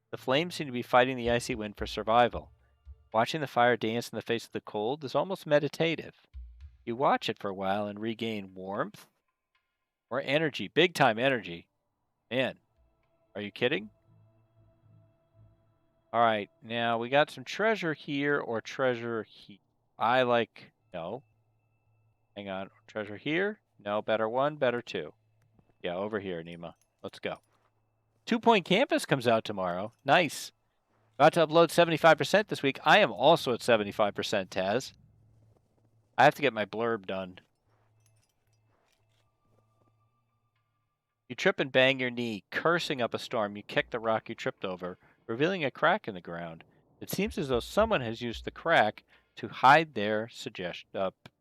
The flames seem to be fighting the icy wind for survival. Watching the fire dance in the face of the cold is almost meditative. You watch it for a while and regain warmth or energy, big-time energy. Man, are you kidding? All right, now we got some treasure here or treasure here. I like, no. Hang on, treasure here? No, better 1, better 2. Yeah, over here, Nima. Let's go. 2 Point Campus comes out tomorrow. Nice. About to upload 75% this week. I am also at 75%, Taz. I have to get my blurb done. You trip and bang your knee, cursing up a storm. You kick the rock you tripped over, revealing a crack in the ground. It seems as though someone has used the crack to hide their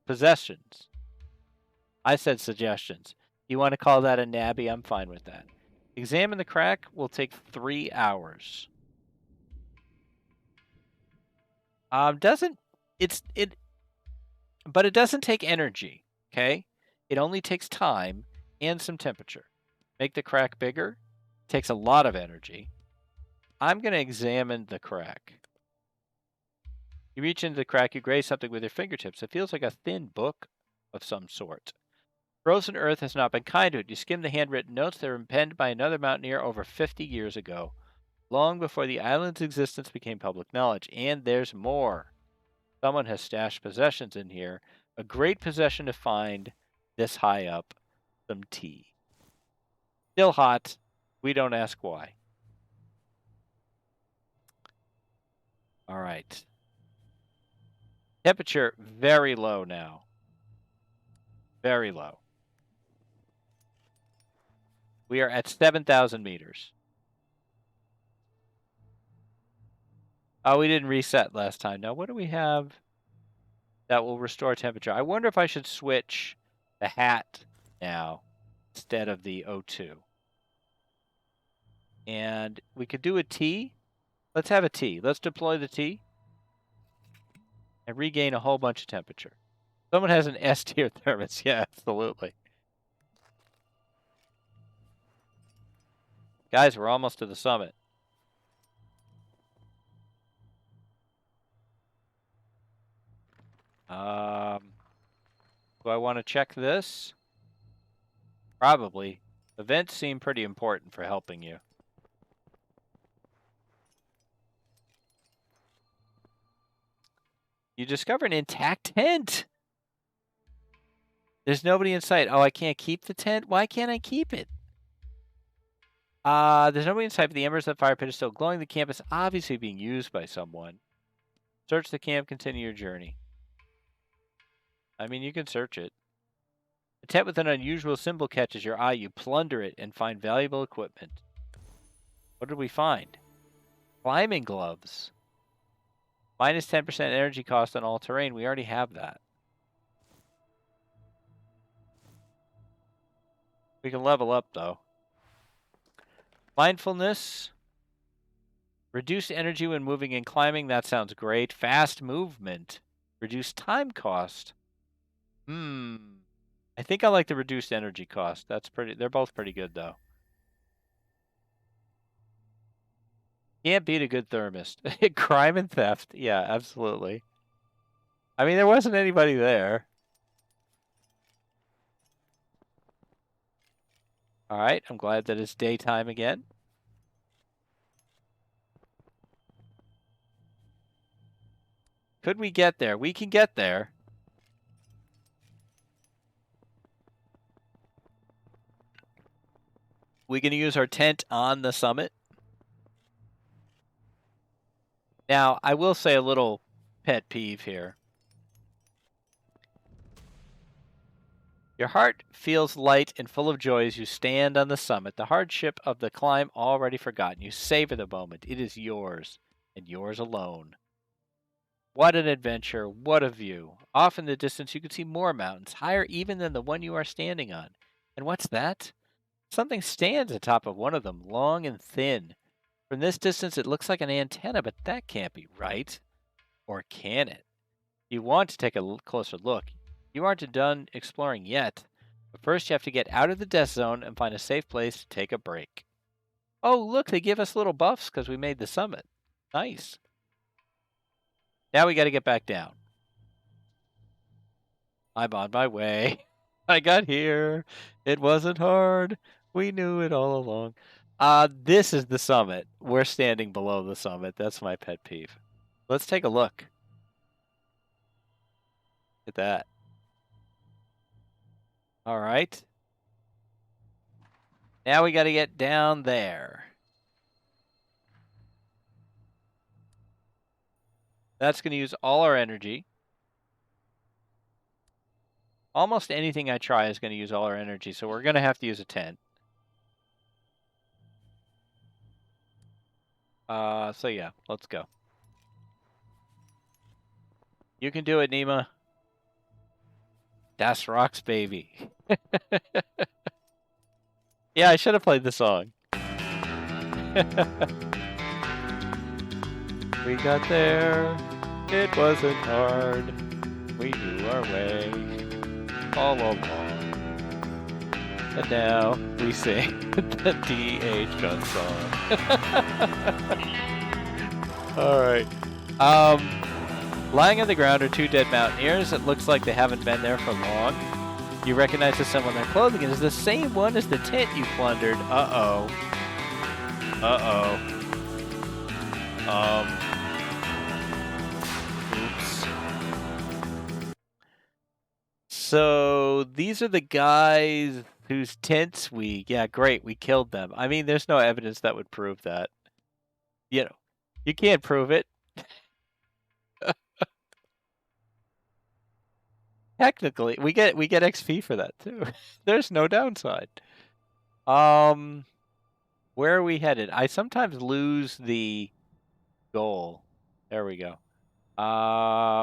possessions. I said suggestions. You want to call that a nabby? I'm fine with that. Examine the crack will take 3 hours. But it doesn't take energy, okay? It only takes time and some temperature. Make the crack bigger. Takes a lot of energy. I'm going to examine the crack. You reach into the crack, you graze something with your fingertips. It feels like a thin book of some sort. Frozen earth has not been kind to it. You skim the handwritten notes that were penned by another mountaineer over 50 years ago, long before the island's existence became public knowledge. And there's more. Someone has stashed possessions in here. A great possession to find this high up. Some tea. Still hot. We don't ask why. All right. Temperature very low now. Very low. We are at 7,000 meters. Oh, we didn't reset last time. Now, what do we have that will restore temperature? I wonder if I should switch the hat now instead of the O2. And we could do a T. Let's have a T. Let's deploy the T and regain a whole bunch of temperature. Someone has an S tier thermos. Yeah, absolutely. Guys, we're almost to the summit. Do I want to check this? Probably. Events seem pretty important for helping you. You discover an intact tent. There's nobody in sight. Oh, I can't keep the tent? Why can't I keep it? There's nobody inside, but the embers of the fire pit are still glowing. The camp is obviously being used by someone. Search the camp, continue your journey. I mean, you can search it. A tent with an unusual symbol catches your eye. You plunder it and find valuable equipment. What did we find? Climbing gloves. Minus 10% energy cost on all terrain. We already have that. We can level up, though. Mindfulness. Reduce energy when moving and climbing. That sounds great. Fast movement. Reduce time cost. I think I like the reduced energy cost. They're both pretty good, though. Can't beat a good thermist. Crime and theft. Yeah, absolutely. I mean, there wasn't anybody there. All right, I'm glad that it's daytime again. Could we get there? We can get there. We can use our tent on the summit. Now, I will say a little pet peeve here. Your heart feels light and full of joy as you stand on the summit, the hardship of the climb already forgotten. You savor the moment. It is yours, and yours alone. What an adventure. What a view. Off in the distance, you can see more mountains, higher even than the one you are standing on. And what's that? Something stands atop of one of them, long and thin. From this distance, it looks like an antenna, but that can't be right. Or can it? You want to take a closer look. You aren't done exploring yet, but first you have to get out of the death zone and find a safe place to take a break. Oh, look, they give us little buffs because we made the summit. Nice. Now we got to get back down. I'm on my way. I got here. It wasn't hard. We knew it all along. This is the summit. We're standing below the summit. That's my pet peeve. Let's take a look. At that. All right. Now we got to get down there. That's going to use all our energy. Almost anything I try is going to use all our energy, so we're going to have to use a tent. So yeah, let's go. You can do it, Nima. Das rocks, baby. Yeah, I should have played the song. We got there. It wasn't hard. We knew our way all along. And now we sing the D.H. Gunn song. All right. Lying on the ground are two dead mountaineers. It looks like they haven't been there for long. You recognize the symbol on their clothing. It is the same one as the tent you plundered. Uh-oh. Oops. So these are the guys whose tents yeah, great, we killed them. I mean, there's no evidence that would prove that. You know, you can't prove it. Technically, we get XP for that too. There's no downside. Where are we headed? I sometimes lose the goal. There we go.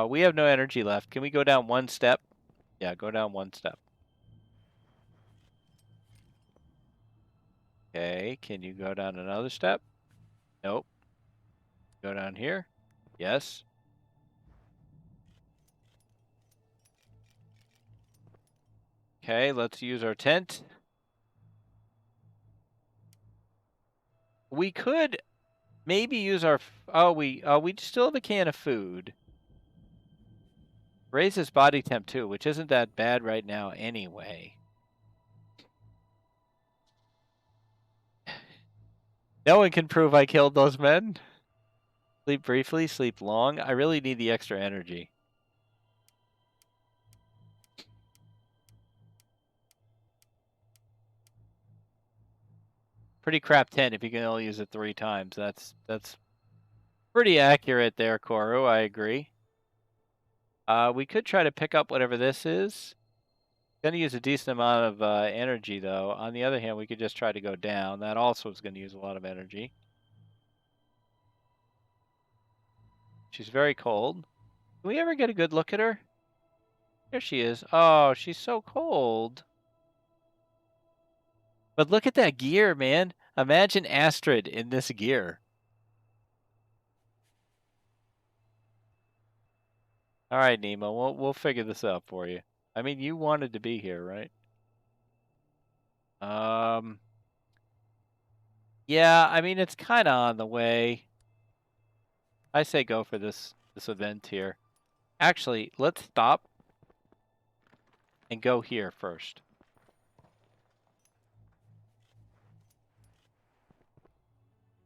We have no energy left. Can we go down one step? Yeah, go down one step. Okay, can you go down another step? Nope. Go down here? Yes. Okay, let's use our tent. We could maybe use our... we still have a can of food. Raises body temp too, which isn't that bad right now anyway. No one can prove I killed those men. Sleep briefly, sleep long. I really need the extra energy. Pretty crap tent if you can only use it 3 times. That's pretty accurate there, Koru. I agree. We could try to pick up whatever this is. Gonna use a decent amount of energy, though. On the other hand, we could just try to go down. That also is going to use a lot of energy. She's very cold. Can we ever get a good look at her? There she is. Oh, she's so cold. But look at that gear, man. Imagine Astrid in this gear. All right, Nemo. We'll figure this out for you. I mean, you wanted to be here, right? Yeah, I mean, it's kind of on the way. I say go for this event here. Actually, let's stop and go here first.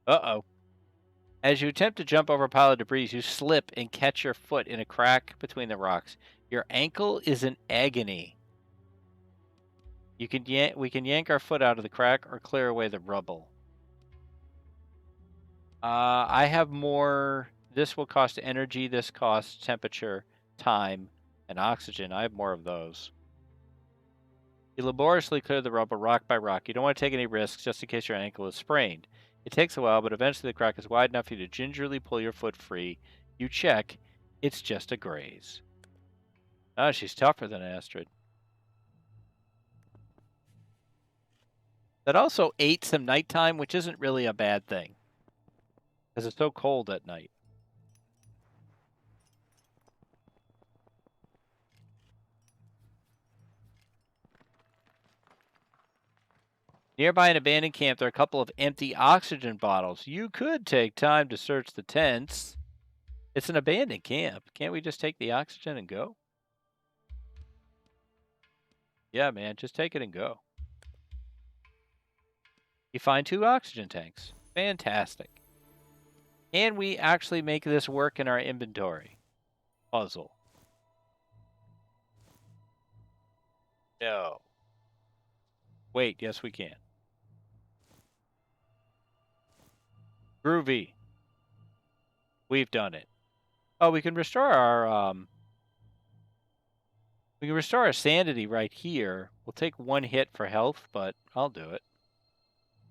Uh-oh. As you attempt to jump over a pile of debris, you slip and catch your foot in a crack between the rocks. Your ankle is in agony. We can yank our foot out of the crack or clear away the rubble. I have more. This will cost energy. This costs temperature, time, and oxygen. I have more of those. You laboriously clear the rubble rock by rock. You don't want to take any risks just in case your ankle is sprained. It takes a while, but eventually the crack is wide enough for you to gingerly pull your foot free. You check. It's just a graze. Oh, she's tougher than Astrid. That also ate some nighttime, which isn't really a bad thing. Because it's so cold at night. Nearby an abandoned camp, there are a couple of empty oxygen bottles. You could take time to search the tents. It's an abandoned camp. Can't we just take the oxygen and go? Yeah, man, just take it and go. You find 2 oxygen tanks. Fantastic. Can we actually make this work in our inventory? Puzzle. No. Wait, yes we can. Groovy. We've done it. Oh, we can restore our sanity right here. We'll take 1 hit for health, but I'll do it.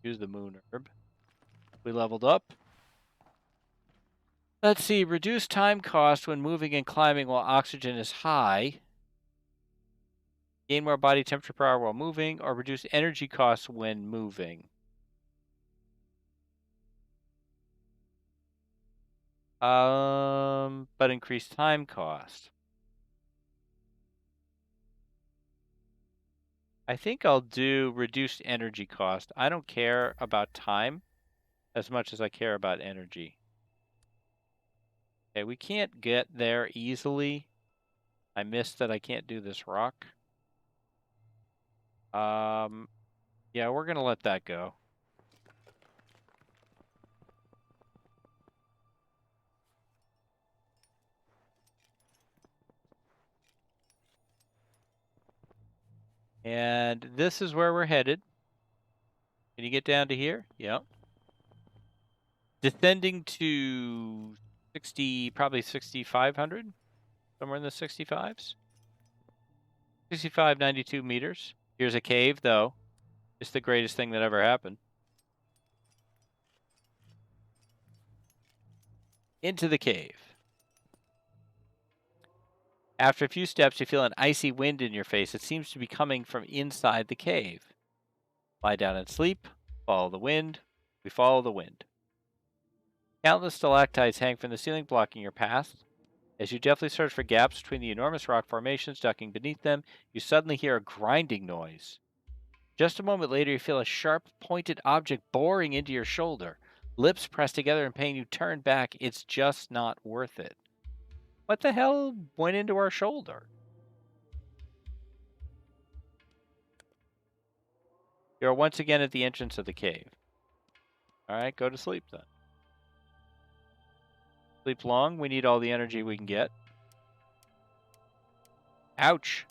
Use the moon herb. We leveled up. Let's see, reduce time cost when moving and climbing while oxygen is high. Gain more body temperature per hour while moving, or reduce energy costs when moving. But increase time cost. I think I'll do reduced energy cost. I don't care about time as much as I care about energy. Okay, we can't get there easily. I missed that I can't do this rock. Yeah, we're gonna let that go. And this is where we're headed. Can you get down to here? Yep. Descending to 60, probably 6,500. Somewhere in the 65s. 6592 meters. Here's a cave, though. It's the greatest thing that ever happened. Into the cave. After a few steps, you feel an icy wind in your face. It seems to be coming from inside the cave. Lie down and sleep. Follow the wind. We follow the wind. Countless stalactites hang from the ceiling, blocking your path. As you deftly search for gaps between the enormous rock formations ducking beneath them, you suddenly hear a grinding noise. Just a moment later, you feel a sharp, pointed object boring into your shoulder. Lips pressed together in pain, you turn back. It's just not worth it. What the hell went into our shoulder? You are once again at the entrance of the cave. All right, go to sleep then. Sleep long. We need all the energy we can get. Ouch.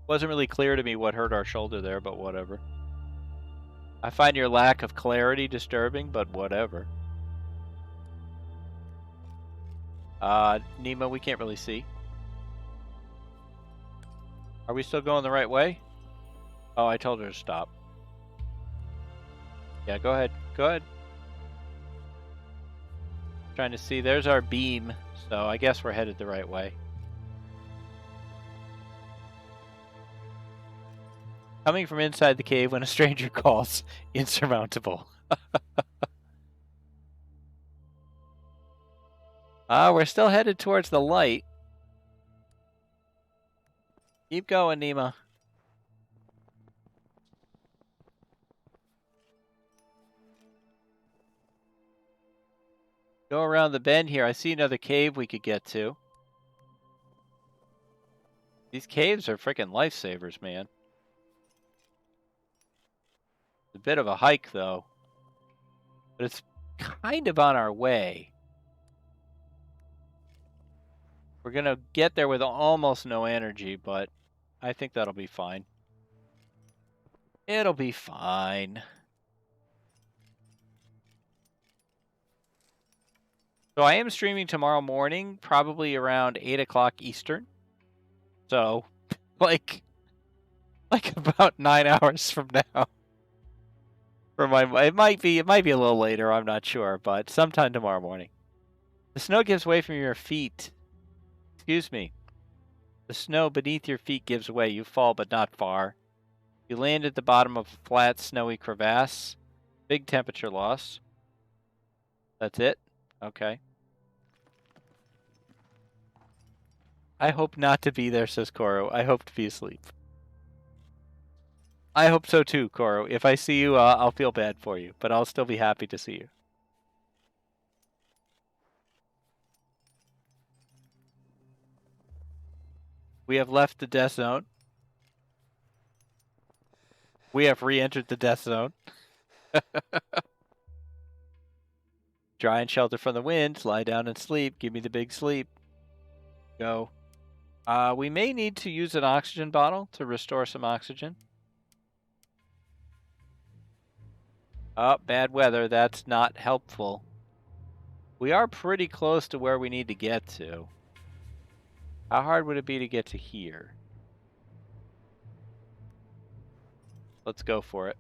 Wasn't really clear to me what hurt our shoulder there, but whatever. I find your lack of clarity disturbing, but whatever. Nemo, we can't really see. Are we still going the right way? Oh, I told her to stop. Yeah, go ahead. Go ahead. Trying to see. There's our beam, so I guess we're headed the right way. Coming from inside the cave when a stranger calls. Insurmountable. We're still headed towards the light. Keep going, Nemo. Go around the bend here. I see another cave we could get to. These caves are freaking lifesavers, man. It's a bit of a hike, though. But it's kind of on our way. We're going to get there with almost no energy, but I think that'll be fine. It'll be fine. So I am streaming tomorrow morning, probably around 8 o'clock Eastern. So, like about 9 hours from now. It might be a little later, I'm not sure, but sometime tomorrow morning. The snow gives way from your feet. Excuse me. The snow beneath your feet gives way. You fall, but not far. You land at the bottom of a flat, snowy crevasse. Big temperature loss. That's it? Okay. I hope not to be there, says Koro. I hope to be asleep. I hope so too, Koro. If I see you, I'll feel bad for you, but I'll still be happy to see you. We have left the death zone. We have re-entered the death zone. Dry and shelter from the wind. Lie down and sleep. Give me the big sleep. Go. We may need to use an oxygen bottle to restore some oxygen. Oh, bad weather. That's not helpful. We are pretty close to where we need to get to. How hard would it be to get to here? Let's go for it.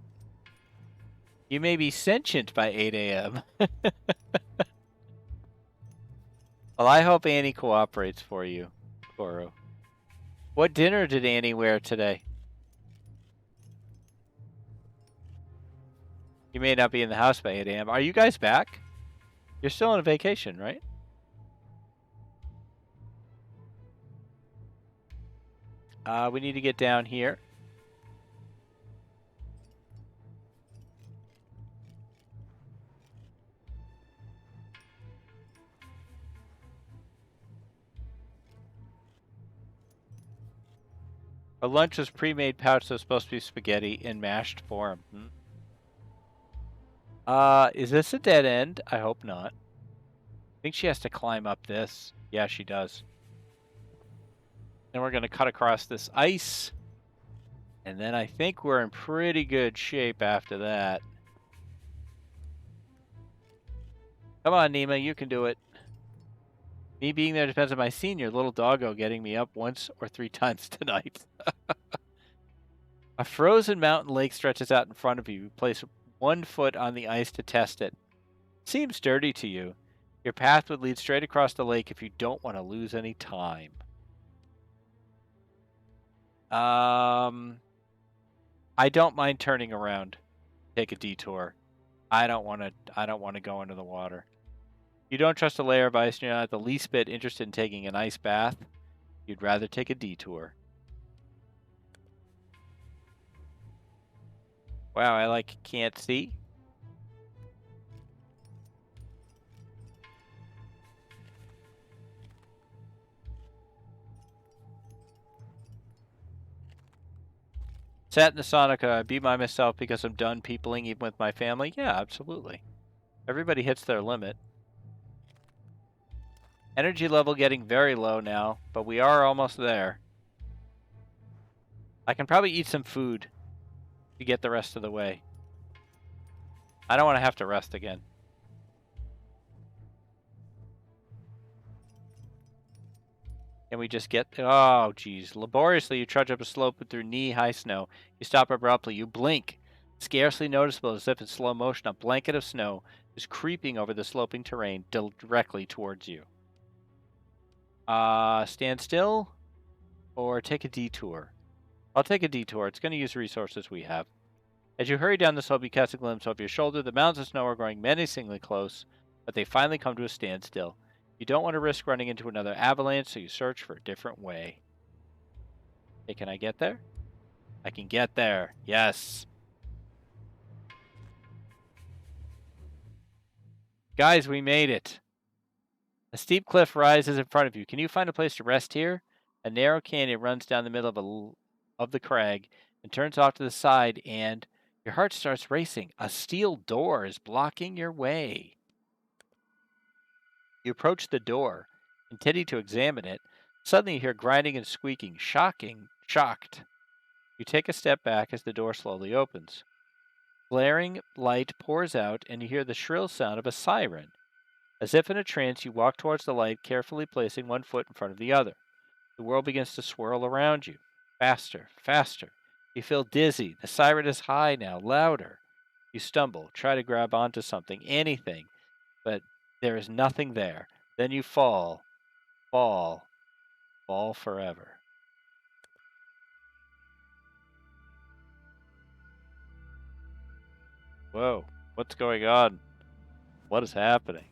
You may be sentient by 8 a.m. Well, I hope Annie cooperates for you, Koro. What dinner did Annie wear today? You may not be in the house by 8 a.m. Are you guys back? You're still on vacation, right? We need to get down here. Our lunch was pre-made pouch that's supposed to be spaghetti in mashed form. Is this a dead end? I hope not. I think she has to climb up this. Yeah, she does. Then we're going to cut across this ice. And then I think we're in pretty good shape after that. Come on, Nima, you can do it. Me being there depends on my senior, little doggo, getting me up once or 3 times tonight. A frozen mountain lake stretches out in front of you. You place 1 foot on the ice to test it. Seems dirty to you. Your path would lead straight across the lake if you don't want to lose any time. I don't mind turning around. Take a detour. I don't want to go into the water. You don't trust a layer of ice and you're not the least bit interested in taking an ice bath. You'd rather take a detour. Wow, I can't see. Sat in the Sonica, be by myself because I'm done peopling even with my family. Yeah, absolutely. Everybody hits their limit. Energy level getting very low now, but we are almost there. I can probably eat some food to get the rest of the way. I don't want to have to rest again. Can we just get... Oh, geez. Laboriously, you trudge up a slope through knee-high snow. You stop abruptly. You blink. Scarcely noticeable, as if in slow motion, a blanket of snow is creeping over the sloping terrain directly towards you. Stand still or take a detour? I'll take a detour. It's going to use resources we have. As you hurry down the slope, you catch a glimpse over your shoulder. The mountains of snow are growing menacingly close, but they finally come to a standstill. You don't want to risk running into another avalanche, so you search for a different way. Hey, can I get there? I can get there. Yes. Guys, we made it. A steep cliff rises in front of you. Can you find a place to rest here? A narrow canyon runs down the middle of the crag and turns off to the side, and your heart starts racing. A steel door is blocking your way. You approach the door, intending to examine it. Suddenly you hear grinding and squeaking. Shocked. You take a step back as the door slowly opens. Glaring light pours out, and you hear the shrill sound of a siren. As if in a trance, you walk towards the light, carefully placing one foot in front of the other. The world begins to swirl around you. Faster. You feel dizzy. The siren is high now, louder. You stumble, try to grab onto something, anything, but there is nothing there. Then you fall forever. Whoa, what's going on? What is happening?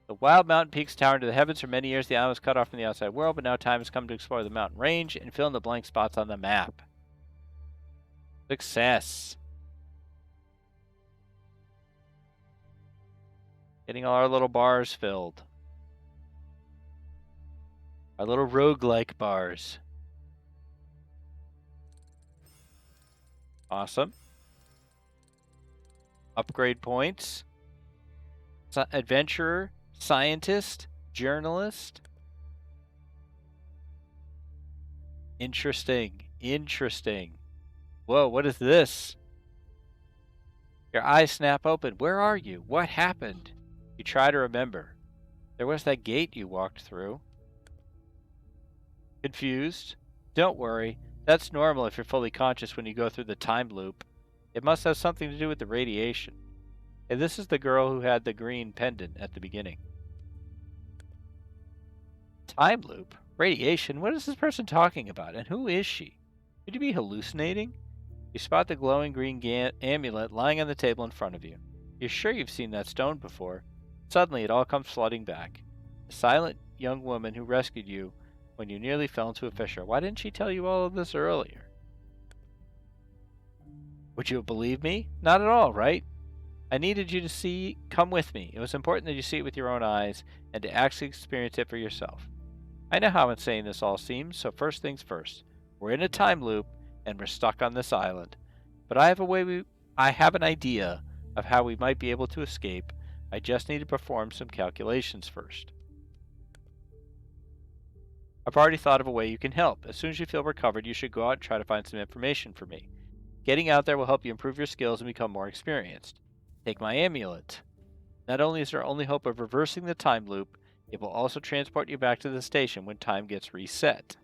The wild mountain peaks tower into the heavens. For many years, the island was cut off from the outside world, but now time has come to explore the mountain range and fill in the blank spots on the map. Success. Getting all our little bars filled. Our little roguelike bars. Awesome. Upgrade points. Adventurer, scientist, journalist. Interesting. Whoa, what is this? Your eyes snap open. Where are you? What happened? You try to remember. There was that gate you walked through. Confused? Don't worry. That's normal if you're fully conscious when you go through the time loop. It must have something to do with the radiation. And this is the girl who had the green pendant at the beginning. Time loop? Radiation? What is this person talking about? And who is she? Could you be hallucinating? You spot the glowing green amulet lying on the table in front of you. You're sure you've seen that stone before. Suddenly, it all comes flooding back. The silent young woman who rescued you when you nearly fell into a fissure. Why didn't she tell you all of this earlier? Would you have believed me? Not at all, right? I needed you to come with me. It was important that you see it with your own eyes and to actually experience it for yourself. I know how insane this all seems, so first things first. We're in a time loop, and we're stuck on this island. But I have an idea of how we might be able to escape. I just need to perform some calculations first. I've already thought of a way you can help. As soon as you feel recovered, you should go out and try to find some information for me. Getting out there will help you improve your skills and become more experienced. Take my amulet. Not only is our only hope of reversing the time loop, it will also transport you back to the station when time gets reset.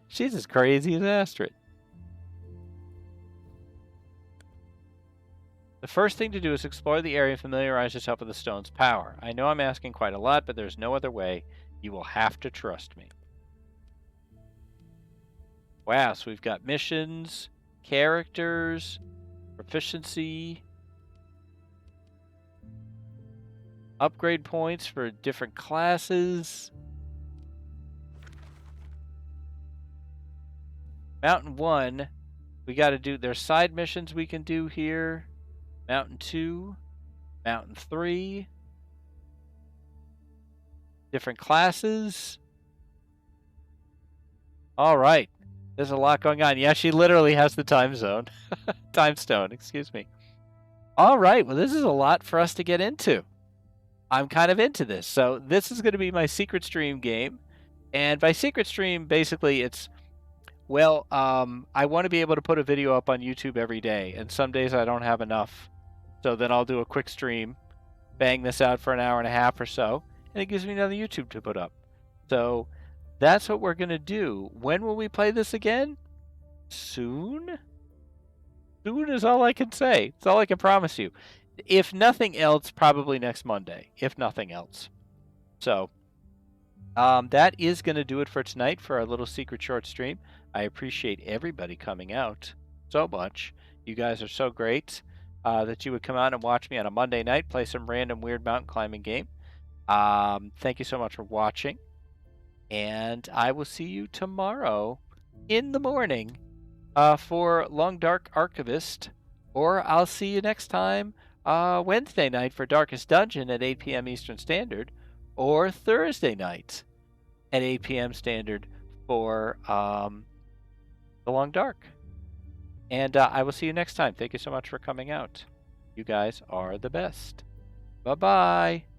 She's as crazy as Astrid. The first thing to do is explore the area and familiarize yourself with the stone's power. I know I'm asking quite a lot, but there's no other way. You will have to trust me. Wow, so we've got missions, characters, proficiency, upgrade points for different classes. Mountain 1, we got to do, there's side missions we can do here. Mountain 2, Mountain 3, different classes. All right, there's a lot going on. Yeah, she literally has the time zone. Time stone, excuse me. All right, well, this is a lot for us to get into. I'm kind of into this. So this is going to be my secret stream game. And by secret stream, basically it's, well, I want to be able to put a video up on YouTube every day, and some days I don't have enough. So then I'll do a quick stream, bang this out for an hour and a half or so, and it gives me another YouTube to put up. So that's what we're going to do. When will we play this again? Soon? Soon is all I can say. It's all I can promise you. If nothing else, probably next Monday, if nothing else. So that is going to do it for tonight for our little secret short stream. I appreciate everybody coming out so much. You guys are so great that you would come out and watch me on a Monday night play some random weird mountain climbing game. Thank you so much for watching, and I will see you tomorrow in the morning for Long Dark Archivist, or I'll see you next time Wednesday night for Darkest Dungeon at 8 p.m. Eastern Standard, or Thursday night at 8 p.m. Standard for The Long Dark. And I will see you next time. Thank you so much for coming out. You guys are the best. Bye-bye.